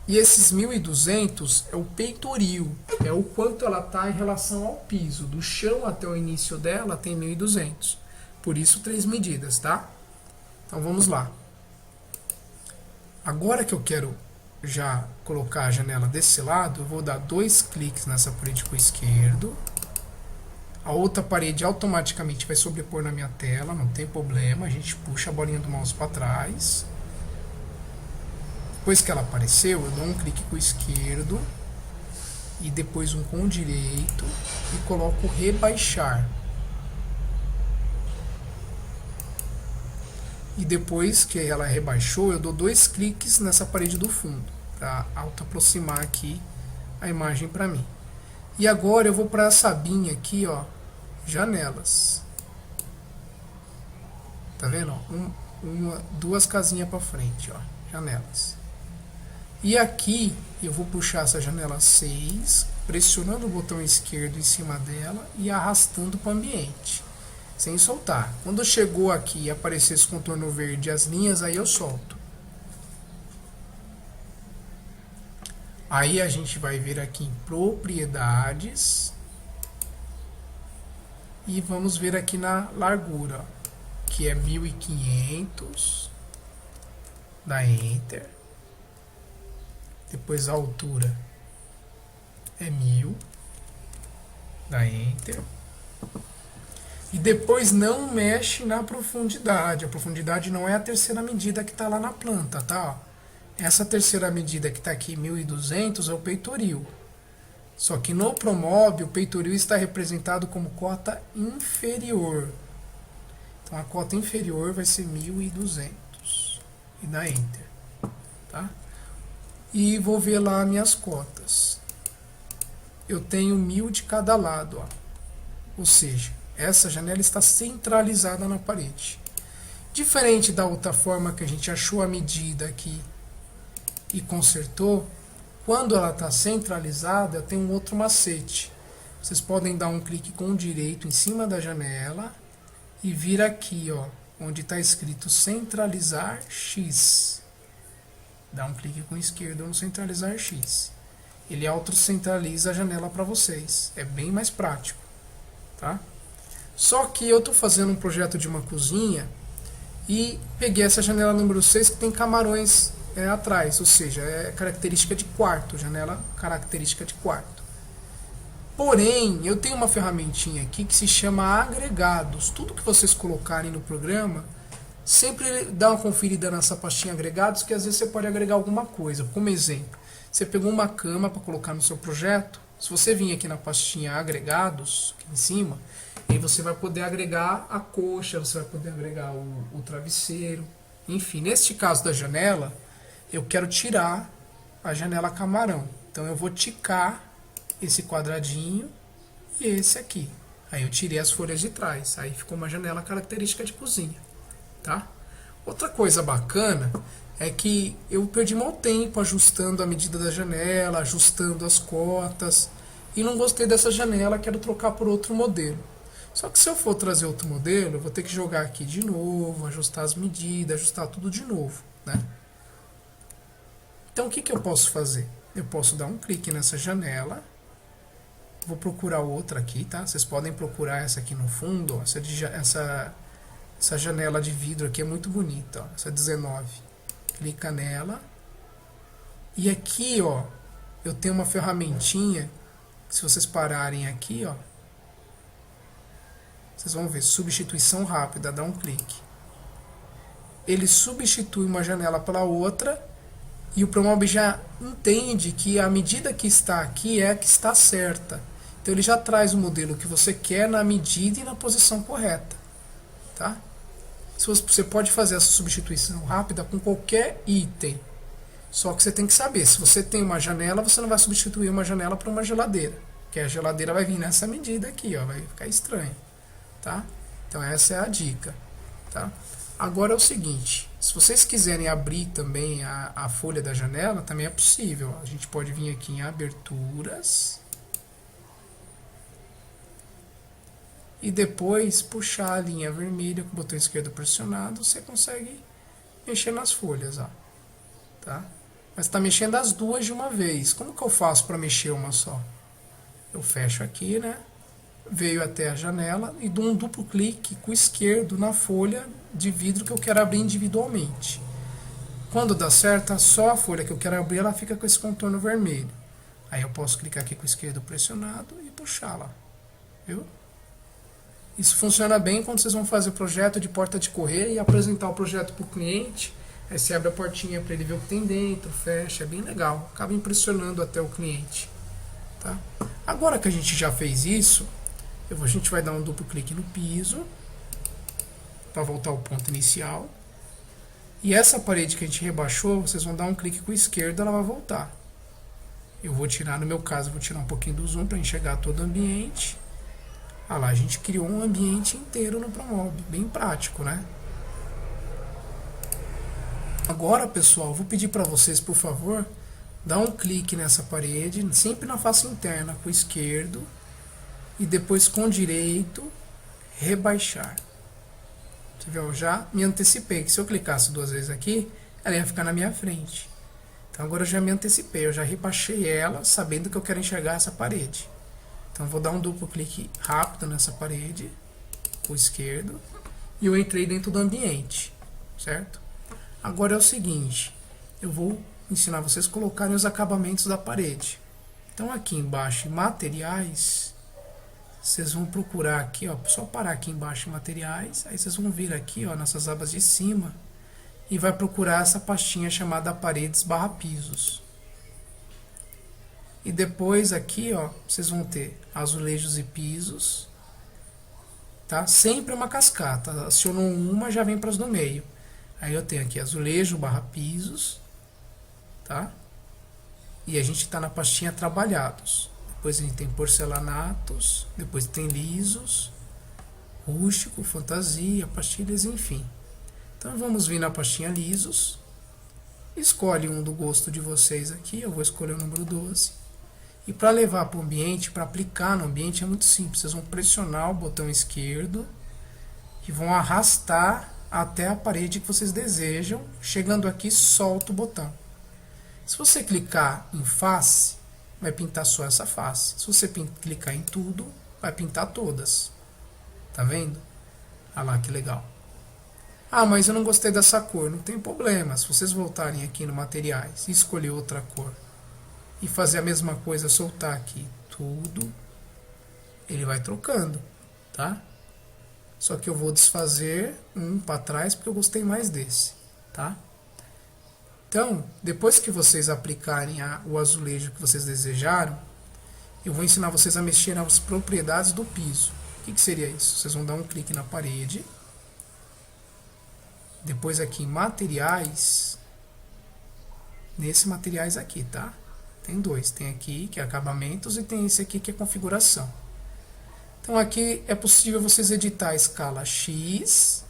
[SPEAKER 1] E esses 1.200 é o peitoril. É o quanto ela está em relação ao piso. Do chão até o início dela tem 1.200. Por isso 3 medidas, tá? Então vamos lá. Agora que eu quero já colocar a janela desse lado, eu vou dar 2 cliques nessa parede com o esquerdo. A outra parede automaticamente vai sobrepor na minha tela, não tem problema. A gente puxa a bolinha do mouse para trás. Depois que ela apareceu, eu dou um clique com o esquerdo e depois um com o direito e coloco rebaixar. E depois que ela rebaixou, eu dou 2 cliques nessa parede do fundo, para auto-aproximar aqui a imagem para mim. E agora eu vou para essa abinha aqui, ó, janelas. Tá vendo? Ó? 2 casinhas para frente, ó, janelas. E aqui eu vou puxar essa janela 6, pressionando o botão esquerdo em cima dela e arrastando para o ambiente, sem soltar. Quando chegou aqui e aparecer esse contorno verde e as linhas, aí eu solto. Aí a gente vai vir aqui em propriedades e vamos ver aqui na largura, que é 1.500, dá Enter. Depois a altura é 1000, dá Enter. E depois não mexe na profundidade. A profundidade não é a terceira medida que está lá na planta, tá? Essa terceira medida que está aqui, 1200, é o peitoril. Só que no Promob, o peitoril está representado como cota inferior. Então a cota inferior vai ser 1200. E dá Enter. Tá? E vou ver lá minhas cotas. Eu tenho 1000 de cada lado. Ó. Ou seja, essa janela está centralizada na parede. Diferente da outra forma que a gente achou a medida aqui e consertou, quando ela está centralizada, tem um outro macete. Vocês podem dar um clique com o direito em cima da janela e vir aqui, ó, onde está escrito centralizar X. Dá um clique com o esquerdo no centralizar X. Ele autocentraliza a janela para vocês. É bem mais prático, tá? Só que eu estou fazendo um projeto de uma cozinha e peguei essa janela número 6 que tem camarões atrás, ou seja, é característica de quarto, janela característica de quarto. Porém, eu tenho uma ferramentinha aqui que se chama agregados. Tudo que vocês colocarem no programa, sempre dá uma conferida nessa pastinha agregados, que às vezes você pode agregar alguma coisa. Como exemplo, você pegou uma cama para colocar no seu projeto, se você vir aqui na pastinha agregados, aqui em cima, aí você vai poder agregar a coxa, você vai poder agregar o travesseiro, enfim. Neste caso da janela, eu quero tirar a janela camarão. Então eu vou ticar esse quadradinho e esse aqui. Aí eu tirei as folhas de trás. Aí ficou uma janela característica de cozinha. Tá? Outra coisa bacana é que eu perdi mau tempo ajustando a medida da janela, ajustando as cotas. E não gostei dessa janela, quero trocar por outro modelo. Só que se eu for trazer outro modelo, eu vou ter que jogar aqui de novo, ajustar as medidas, ajustar tudo de novo, né? Então o que eu posso fazer? Eu posso dar um clique nessa janela, vou procurar outra aqui, tá? Vocês podem procurar essa aqui no fundo, ó, essa janela de vidro aqui é muito bonita, ó, essa 19. Clica nela, e aqui, ó, eu tenho uma ferramentinha, se vocês pararem aqui, ó, vocês vão ver, substituição rápida, dá um clique. Ele substitui uma janela pela outra, e o Promob já entende que a medida que está aqui é a que está certa. Então ele já traz o modelo que você quer na medida e na posição correta. Tá? Você pode fazer essa substituição rápida com qualquer item. Só que você tem que saber, se você tem uma janela, você não vai substituir uma janela por uma geladeira. Porque a geladeira vai vir nessa medida aqui, ó, vai ficar estranho. Tá? Então essa é a dica. Tá? Agora é o seguinte, se vocês quiserem abrir também a folha da janela, também é possível. A gente pode vir aqui em aberturas e depois puxar a linha vermelha com o botão esquerdo pressionado, você consegue mexer nas folhas. Ó. Tá? Mas está mexendo as duas de uma vez. Como que eu faço para mexer uma só? Eu fecho aqui, né? Veio até a janela e dou um duplo clique com o esquerdo na folha de vidro que eu quero abrir individualmente. Quando dá certo, só a folha que eu quero abrir, ela fica com esse contorno vermelho. Aí eu posso clicar aqui com o esquerdo pressionado e puxar lá. Viu? Isso funciona bem quando vocês vão fazer o projeto de porta de correr e apresentar o projeto para o cliente. Aí você abre a portinha para ele ver o que tem dentro, fecha, é bem legal. Acaba impressionando até o cliente. Tá? Agora que a gente já fez isso, a gente vai dar um duplo clique no piso para voltar ao ponto inicial. E essa parede que a gente rebaixou, vocês vão dar um clique com o esquerdo, ela vai voltar. Eu vou tirar, no meu caso, vou tirar um pouquinho do zoom para enxergar todo o ambiente. Ah lá, a gente criou um ambiente inteiro no Promob, bem prático, né? Agora, pessoal, vou pedir para vocês, por favor, dar um clique nessa parede, sempre na face interna, com o esquerdo, e depois com o direito, rebaixar. Você viu? Eu já me antecipei, que se eu clicasse duas vezes aqui, ela ia ficar na minha frente. Então agora eu já me antecipei, eu já rebaixei ela, sabendo que eu quero enxergar essa parede. Então eu vou dar um duplo clique rápido nessa parede, com o esquerdo, e eu entrei dentro do ambiente, certo? Agora é o seguinte, eu vou ensinar vocês a colocarem os acabamentos da parede. Então aqui embaixo em materiais, vocês vão procurar aqui, ó, só parar aqui embaixo em materiais, aí vocês vão vir aqui, ó, nessas abas de cima e vai procurar essa pastinha chamada paredes/pisos. E depois aqui, ó, vocês vão ter azulejos e pisos, tá? Sempre uma cascata, acionou uma, já vem para as do meio. Aí eu tenho aqui azulejo/pisos, tá? E a gente está na pastinha trabalhados. Depois a gente tem porcelanatos, depois tem lisos, rústico, fantasia, pastilhas, enfim. Então vamos vir na pastinha lisos. Escolhe um do gosto de vocês aqui, eu vou escolher o número 12. E para levar para o ambiente, para aplicar no ambiente é muito simples. Vocês vão pressionar o botão esquerdo e vão arrastar até a parede que vocês desejam. Chegando aqui, solta o botão. Se você clicar em face, vai pintar só essa face. Se você clicar em tudo, vai pintar todas. Tá vendo? Olha lá que legal. Ah, mas eu não gostei dessa cor. Não tem problema. Se vocês voltarem aqui no materiais e escolher outra cor e fazer a mesma coisa, soltar aqui tudo, ele vai trocando, tá? Só que eu vou desfazer um para trás porque eu gostei mais desse, tá? Então, depois que vocês aplicarem o azulejo que vocês desejaram, eu vou ensinar vocês a mexer nas propriedades do piso. O que seria isso? Vocês vão dar um clique na parede, depois aqui em materiais, nesse materiais aqui, tá? Tem dois, tem aqui que é acabamentos e tem esse aqui que é configuração. Então aqui é possível vocês editar a escala X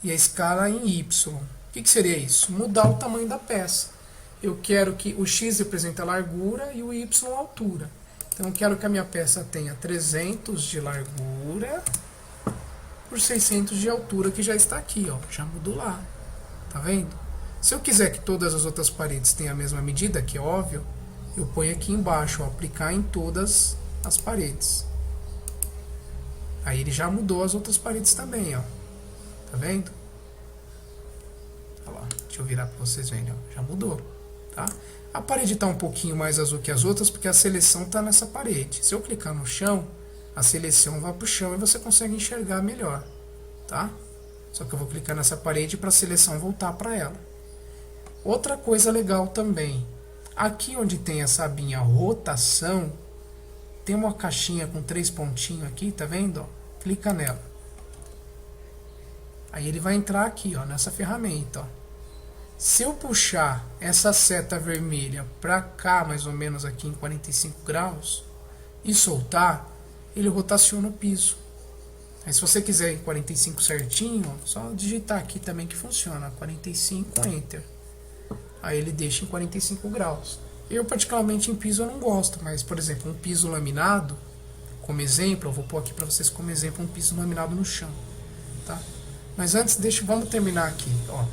[SPEAKER 1] e a escala em Y. O que seria isso? Mudar o tamanho da peça. Eu quero que o X represente a largura e o Y a altura. Então eu quero que a minha peça tenha 300 de largura por 600 de altura, que já está aqui, ó, já mudou lá. Tá vendo? Se eu quiser que todas as outras paredes tenham a mesma medida, que é óbvio, eu ponho aqui embaixo, ó, aplicar em todas as paredes. Aí ele já mudou as outras paredes também, ó. Tá vendo? Olha lá, deixa eu virar para vocês verem, ó. Já mudou, tá? A parede está um pouquinho mais azul que as outras porque a seleção está nessa parede. Se eu clicar no chão, a seleção vai para o chão e você consegue enxergar melhor, tá? Só que eu vou clicar nessa parede para a seleção voltar para ela. Outra coisa legal também, aqui onde tem essa abinha rotação, tem uma caixinha com 3 pontinhos aqui, tá vendo? Ó, clica nela. Aí ele vai entrar aqui, ó, nessa ferramenta, ó. Se eu puxar essa seta vermelha para cá, mais ou menos aqui em 45 graus, e soltar, ele rotaciona o piso. Aí se você quiser em 45 certinho, ó, só digitar aqui também que funciona, 45, Enter. Aí ele deixa em 45 graus. Eu particularmente em piso eu não gosto, mas por exemplo, um piso laminado, como exemplo, eu vou pôr aqui para vocês como exemplo um piso laminado no chão, tá? Mas antes, vamos terminar aqui, ó.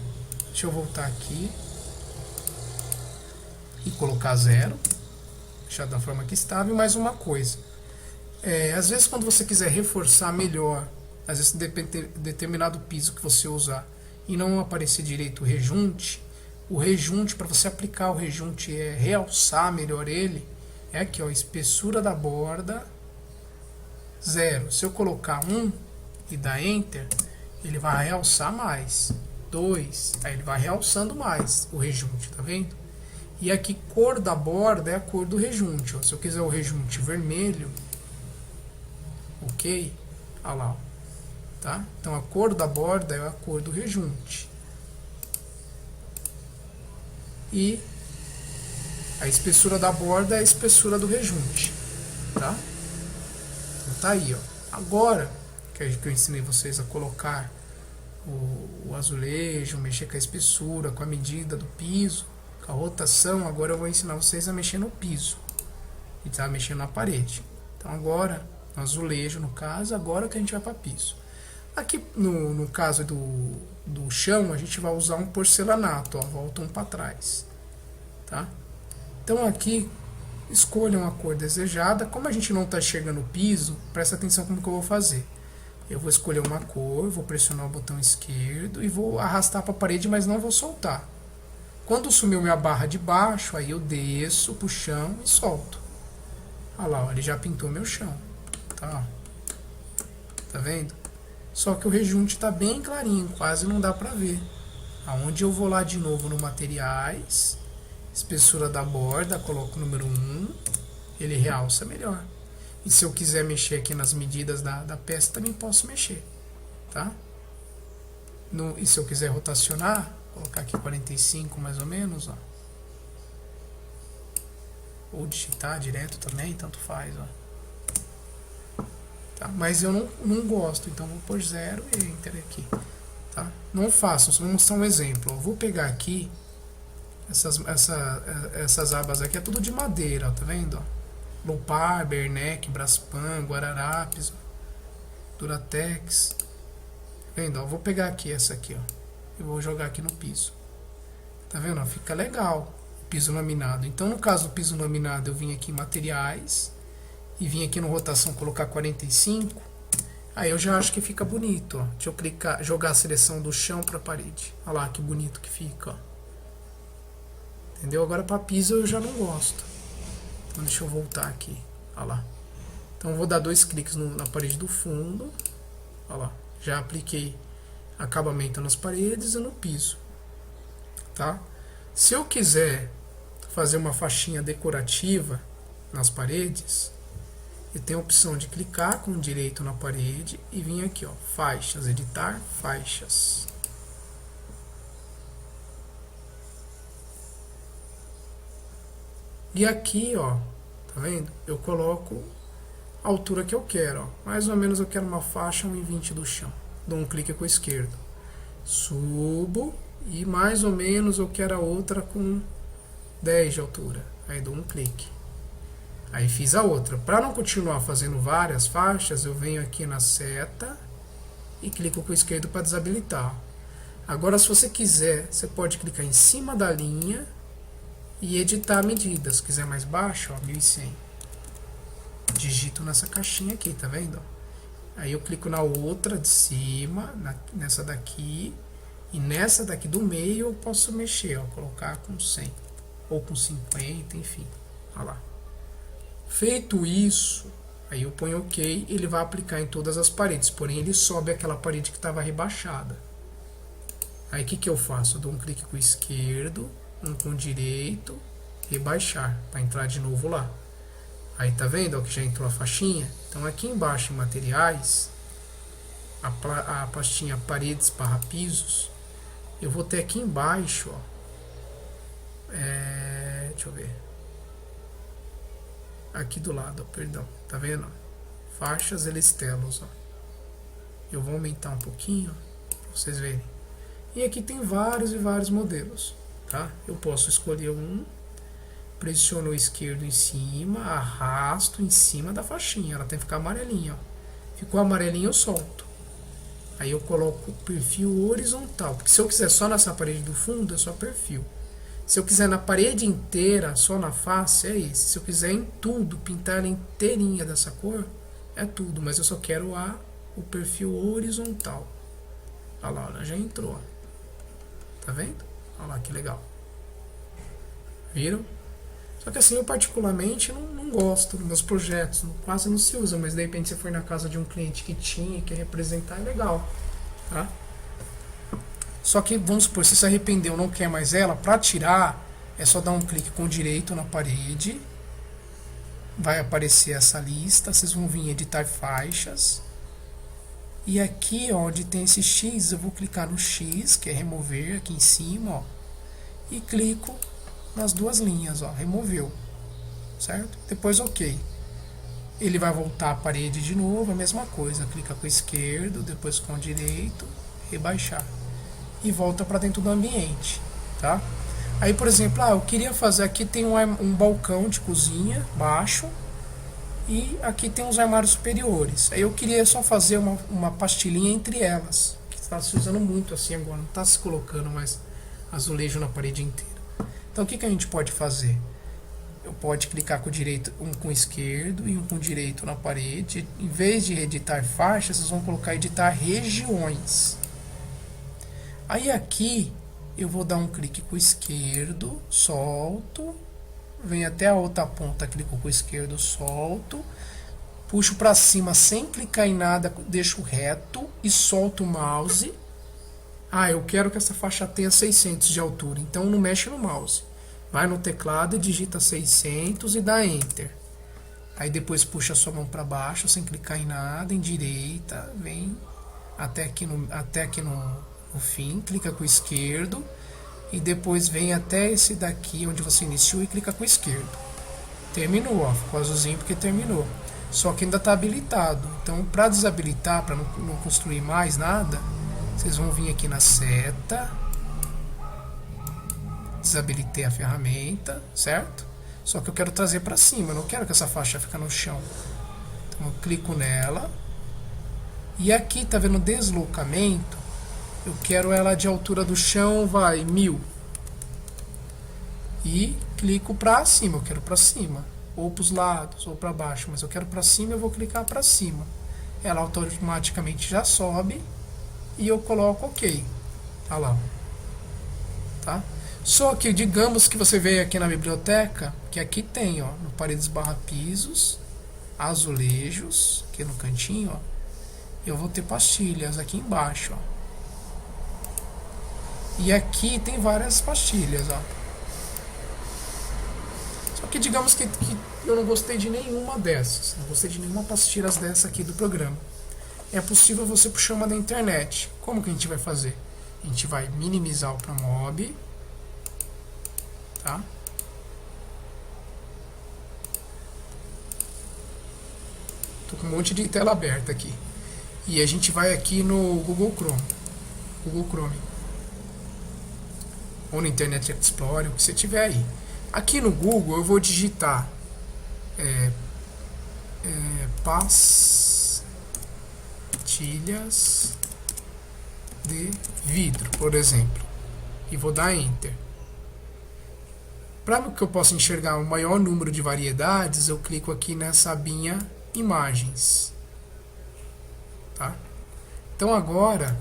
[SPEAKER 1] Deixa eu voltar aqui e colocar 0, deixar da forma que estava. E mais uma coisa, às vezes quando você quiser reforçar melhor, às vezes depende de determinado piso que você usar e não aparecer direito o rejunte, para você aplicar o rejunte, realçar melhor ele, é aqui, ó, espessura da borda 0. Se eu colocar 1 e dar Enter, ele vai realçar mais. 2, aí ele vai realçando mais o rejunte, tá vendo? E aqui, cor da borda é a cor do rejunte, ó. Se eu quiser o rejunte vermelho, ok? Olha lá, ó. Tá? Então a cor da borda é a cor do rejunte. E a espessura da borda é a espessura do rejunte, tá? Então tá aí, ó. Agora que eu ensinei vocês a colocar o azulejo, mexer com a espessura, com a medida do piso, com a rotação, agora eu vou ensinar vocês a mexer no piso e tá mexendo na parede. Então agora, no azulejo no caso, agora que a gente vai para piso. Aqui no caso do chão, a gente vai usar um porcelanato, ó, volta um para trás, tá? Então aqui, escolham a cor desejada. Como a gente não está enxergando o piso, presta atenção como que eu vou fazer. Eu vou escolher uma cor, vou pressionar o botão esquerdo e vou arrastar para a parede, mas não vou soltar. Quando sumiu minha barra de baixo, aí eu desço para o chão e solto. Olha lá, ó, ele já pintou meu chão. Tá, tá vendo? Só que o rejunte tá bem clarinho, quase não dá pra ver. Aonde eu vou lá de novo no materiais, espessura da borda, coloco o número 1, ele realça melhor. E se eu quiser mexer aqui nas medidas da peça, também posso mexer, tá? E se eu quiser rotacionar, colocar aqui 45 mais ou menos, ó. Ou digitar direto também, tanto faz, ó. Tá? Mas eu não gosto, então vou pôr 0 e Enter aqui. Tá? Não façam, só vou mostrar um exemplo. Eu vou pegar aqui, essas abas aqui é tudo de madeira, ó, tá vendo? Ó? Lopar, Bernec, Braspan, Guararapes, ó, Duratex. Tá vendo? Ó? Eu vou pegar aqui essa aqui, ó, e vou jogar aqui no piso. Tá vendo? Ó? Fica legal o piso laminado. Então, no caso do piso laminado, eu vim aqui em materiais e vim aqui no rotação colocar 45. Aí eu já acho que fica bonito, ó. Deixa eu clicar, jogar a seleção do chão para a parede. Olha lá que bonito que fica, ó. Entendeu? Agora para piso eu já não gosto. Então deixa eu voltar aqui. Olha lá. Então eu vou dar 2 cliques na parede do fundo. Olha lá. Já apliquei acabamento nas paredes e no piso. Tá? Se eu quiser fazer uma faixinha decorativa nas paredes, eu tenho a opção de clicar com o direito na parede e vir aqui, ó, faixas, editar faixas. E aqui, ó, tá vendo? Eu coloco a altura que eu quero, ó. Mais ou menos eu quero uma faixa 1,20 do chão. Dou um clique com o esquerdo. Subo e mais ou menos eu quero a outra com 10 de altura. Aí dou um clique. Aí fiz a outra. Para não continuar fazendo várias faixas, eu venho aqui na seta e clico com o esquerdo para desabilitar. Agora, se você quiser, você pode clicar em cima da linha e editar a medida. Se quiser mais baixo, ó, 1100. Digito nessa caixinha aqui, tá vendo? Aí eu clico na outra de cima, nessa daqui, e nessa daqui do meio eu posso mexer, ó, colocar com 100 ou com 50, enfim. Olha lá. Feito isso, aí eu ponho OK, ele vai aplicar em todas as paredes, porém ele sobe aquela parede que estava rebaixada. Aí o que eu faço? Eu dou um clique com o esquerdo, um com o direito, rebaixar, para entrar de novo lá. Aí tá vendo, ó, que já entrou a faixinha? Então aqui embaixo em materiais, a pastinha paredes barra pisos, eu vou ter aqui embaixo, ó, deixa eu ver. Aqui do lado, ó, perdão, tá vendo? Faixas Elistelos, ó. Eu vou aumentar um pouquinho, pra vocês verem. E aqui tem vários e vários modelos, tá? Eu posso escolher um, pressiono o esquerdo em cima, arrasto em cima da faixinha, ela tem que ficar amarelinha, ó. Ficou amarelinho, eu solto. Aí eu coloco perfil horizontal, porque se eu quiser só nessa parede do fundo, é só perfil. Se eu quiser na parede inteira, só na face, é esse. Se eu quiser em tudo, pintar ela inteirinha dessa cor, é tudo. Mas eu só quero o perfil horizontal. Olha lá, ela já entrou. Tá vendo? Olha lá que legal. Viram? Só que assim, eu particularmente não gosto dos meus projetos. Quase não se usa, mas de repente você for na casa de um cliente que tinha e quer representar, é legal. Tá? Só que, vamos supor, se se arrependeu, não quer mais ela, para tirar, é só dar um clique com o direito na parede. Vai aparecer essa lista, vocês vão vir em editar faixas. E aqui, ó, onde tem esse X, eu vou clicar no X, que é remover, aqui em cima, ó. E clico nas duas linhas, ó, removeu. Certo? Depois OK. Ele vai voltar à parede de novo, a mesma coisa. Clica com o esquerdo, depois com o direito, rebaixar. E volta para dentro do ambiente, tá? Aí, por exemplo, eu queria fazer, aqui tem um balcão de cozinha baixo e aqui tem uns armários superiores. Aí eu queria só fazer uma pastilhinha entre elas, que está se usando muito assim agora, não está se colocando mais azulejo na parede inteira. Então o que a gente pode fazer? Eu posso clicar com o direito, um com o esquerdo e um com o direito na parede. Em vez de editar faixas, vocês vão colocar editar regiões. Aí aqui eu vou dar um clique com o esquerdo, solto, venho até a outra ponta, clico com o esquerdo, solto, puxo para cima sem clicar em nada, deixo reto e solto o mouse. Ah, eu quero que essa faixa tenha 600 de altura, então não mexe no mouse. Vai no teclado e digita 600 e dá Enter. Aí depois puxa a sua mão para baixo, sem clicar em nada, em direita, vem até aqui no fim, clica com o esquerdo e depois vem até esse daqui onde você iniciou e clica com o esquerdo. Terminou, ó, ficou azulzinho porque terminou. Só que ainda está habilitado. Então, para desabilitar, para não construir mais nada, vocês vão vir aqui na seta, desabilitei a ferramenta, certo? Só que eu quero trazer para cima, eu não quero que essa faixa fique no chão. Então eu clico nela. E aqui, tá vendo deslocamento? Eu quero ela de altura do chão, vai, 1000. E clico para cima, eu quero para cima. Ou para os lados, ou para baixo. Mas eu quero para cima, eu vou clicar para cima. Ela automaticamente já sobe. E eu coloco OK. Tá lá. Tá? Só que digamos que você veio aqui na biblioteca, que aqui tem, ó, no paredes barra pisos, azulejos, aqui no cantinho, ó, eu vou ter pastilhas aqui embaixo, ó. E aqui tem várias pastilhas, ó. Só que digamos que eu não gostei de nenhuma dessas, não gostei de nenhuma pastilha dessa aqui do programa. É possível você puxar uma da internet. Como que a gente vai fazer? A gente vai minimizar o ProMob. Tá? Tô com um monte de tela aberta aqui. E a gente vai aqui no Google Chrome. Ou no Internet Explorer, o que você tiver aí. Aqui no Google eu vou digitar pastilhas de vidro, por exemplo. E vou dar Enter. Para que eu possa enxergar o maior número de variedades, eu clico aqui nessa abinha Imagens. Tá? Então agora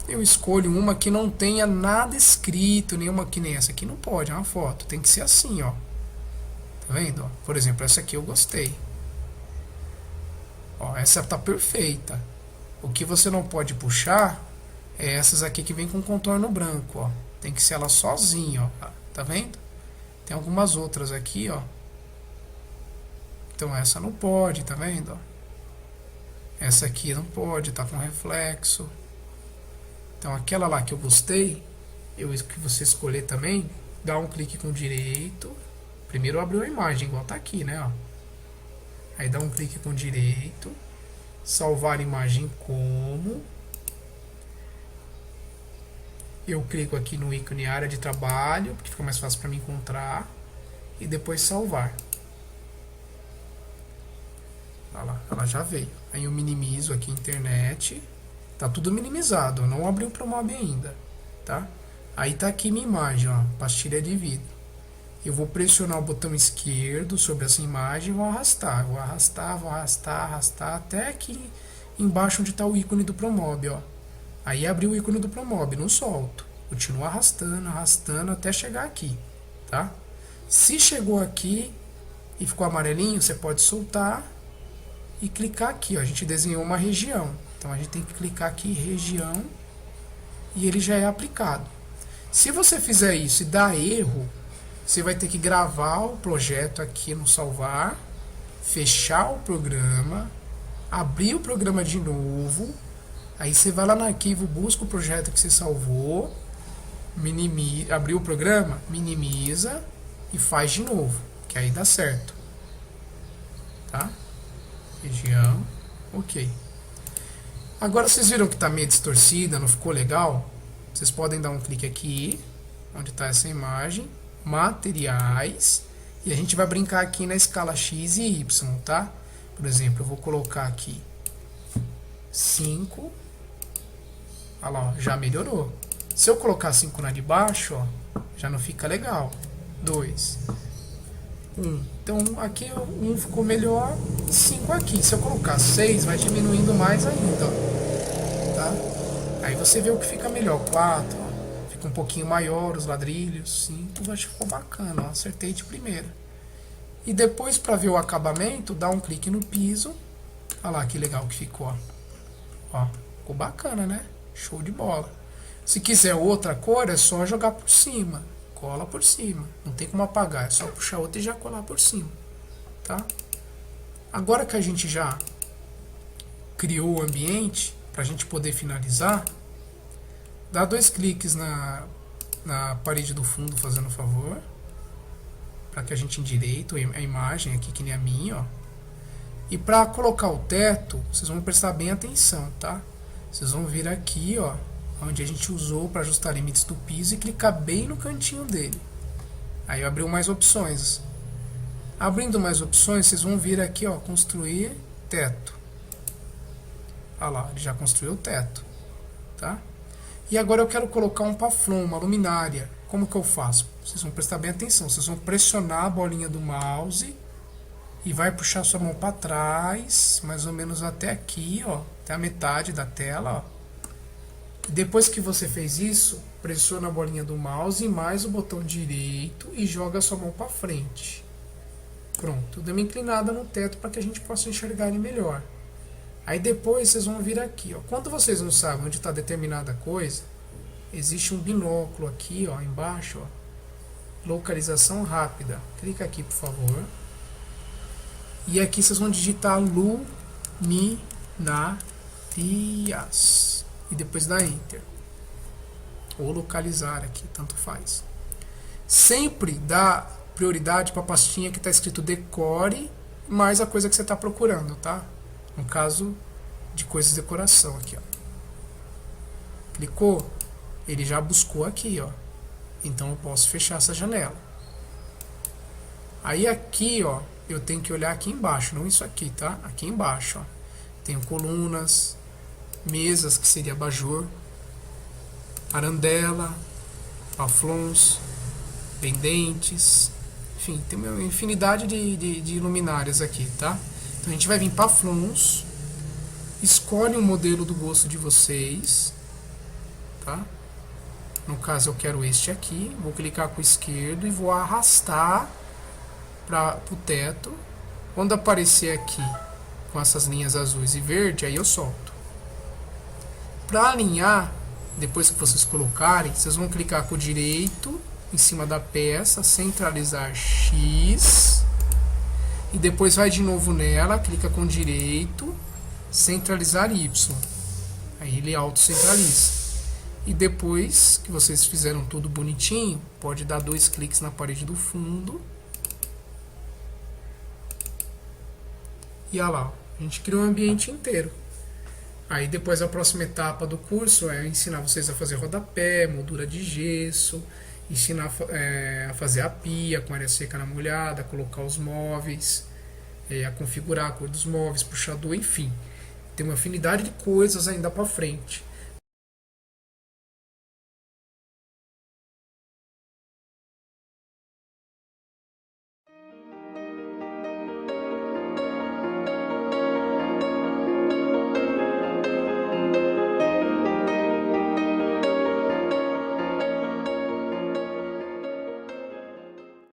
[SPEAKER 1] eu escolho uma que não tenha nada escrito, nenhuma que nem essa aqui não pode, é uma foto, tem que ser assim, ó. Tá vendo? Por exemplo, essa aqui eu gostei. Ó, essa tá perfeita. O que você não pode puxar é essas aqui que vem com contorno branco, ó. Tem que ser ela sozinha, ó. Tá vendo? Tem algumas outras aqui, ó. Então essa não pode, tá vendo? Essa aqui não pode, tá com reflexo. Então aquela lá que eu gostei, que você escolher também, dá um clique com o direito. Primeiro abriu a imagem, igual tá aqui, né? Ó. Aí dá um clique com o direito. Salvar imagem como. Eu clico aqui no ícone área de trabalho, porque fica mais fácil para mim encontrar. E depois salvar. Olha lá, ela já veio. Aí eu minimizo aqui internet. Tá tudo minimizado, não abriu o ProMob ainda. Tá? Aí tá aqui minha imagem, ó, pastilha de vidro. Eu vou pressionar o botão esquerdo sobre essa imagem e vou arrastar. Vou arrastar até aqui embaixo onde está o ícone do ProMob, ó. Aí abriu o ícone do ProMob, não solto. Continuo arrastando até chegar aqui, tá? Se chegou aqui e ficou amarelinho, você pode soltar e clicar aqui, ó. A gente desenhou uma região. Então a gente tem que clicar aqui, região, e ele já é aplicado. Se você fizer isso e dar erro, você vai ter que gravar o projeto aqui no salvar, fechar o programa, abrir o programa de novo. Aí você vai lá no arquivo, busca o projeto que você salvou, abriu o programa, minimiza e faz de novo, que aí dá certo. Tá? Região, ok. Agora vocês viram que está meio distorcida, não ficou legal? Vocês podem dar um clique aqui, onde está essa imagem, materiais, e a gente vai brincar aqui na escala X e Y, tá? Por exemplo, eu vou colocar aqui 5. Olha lá, ó, já melhorou. Se eu colocar 5 na de baixo, ó, já não fica legal. 2, 1. Então aqui 1 ficou melhor, 5 aqui. Se eu colocar 6, vai diminuindo mais ainda, ó. Tá? Aí você vê o que fica melhor. 4, ó, fica um pouquinho maior os ladrilhos. 5, acho que ficou bacana, ó. Acertei de primeira. E depois, para ver o acabamento, dá um clique no piso. Olha lá que legal que ficou. Ó, ficou bacana, né? Show de bola. Se quiser outra cor, é só jogar por cima. Cola por cima. Não tem como apagar, é só puxar outra e já colar por cima. Tá? Agora que a gente já criou o ambiente, para a gente poder finalizar, dá 2 cliques na parede do fundo, fazendo favor, para que a gente endireite a imagem aqui, que nem a minha, ó. E para colocar o teto, vocês vão prestar bem atenção, tá? Vocês vão vir aqui, ó, onde a gente usou para ajustar limites do piso e clicar bem no cantinho dele. Aí abriu mais opções. Abrindo mais opções, vocês vão vir aqui, ó, construir teto. Olha lá, ele já construiu o teto, tá? E agora eu quero colocar um paflon, uma luminária. Como que eu faço? Vocês vão prestar bem atenção. Vocês vão pressionar a bolinha do mouse e vai puxar sua mão para trás, mais ou menos até aqui, ó, até a metade da tela, ó. Depois que você fez isso, pressiona a bolinha do mouse e mais o botão direito e joga a sua mão para frente. Pronto, deu uma inclinada no teto para que a gente possa enxergar ele melhor. Aí depois vocês vão vir aqui, ó. Quando vocês não sabem onde está determinada coisa, existe um binóculo aqui, ó, embaixo, ó. Localização rápida. Clica aqui, por favor. E aqui vocês vão digitar luminarias. E depois dá Enter. Ou localizar aqui, tanto faz. Sempre dá prioridade para a pastinha que está escrito decore mais a coisa que você está procurando, tá? No caso de coisas de decoração aqui, ó. Clicou, ele já buscou aqui, ó. Então eu posso fechar essa janela. Aí aqui, ó, eu tenho que olhar aqui embaixo, não isso aqui, tá? Aqui embaixo, ó. Tenho colunas, mesas, que seria abajur, arandela, paflons, pendentes, enfim, tem uma infinidade de luminárias aqui, tá? Então a gente vai vir paflons, escolhe um modelo do gosto de vocês, tá? No caso eu quero este aqui, vou clicar com o esquerdo e vou arrastar para o teto. Quando aparecer aqui com essas linhas azuis e verde, aí eu solto. Para alinhar, depois que vocês colocarem, vocês vão clicar com o direito em cima da peça, centralizar X, e depois vai de novo nela, clica com o direito, centralizar Y. Aí ele auto-centraliza. E depois que vocês fizeram tudo bonitinho, pode dar 2 cliques na parede do fundo. E olha lá, a gente criou um ambiente inteiro. Aí depois a próxima etapa do curso é ensinar vocês a fazer rodapé, moldura de gesso, ensinar a fazer a pia com área seca na molhada, colocar os móveis, a configurar a cor dos móveis, puxador, enfim. Tem uma infinidade de coisas ainda para frente.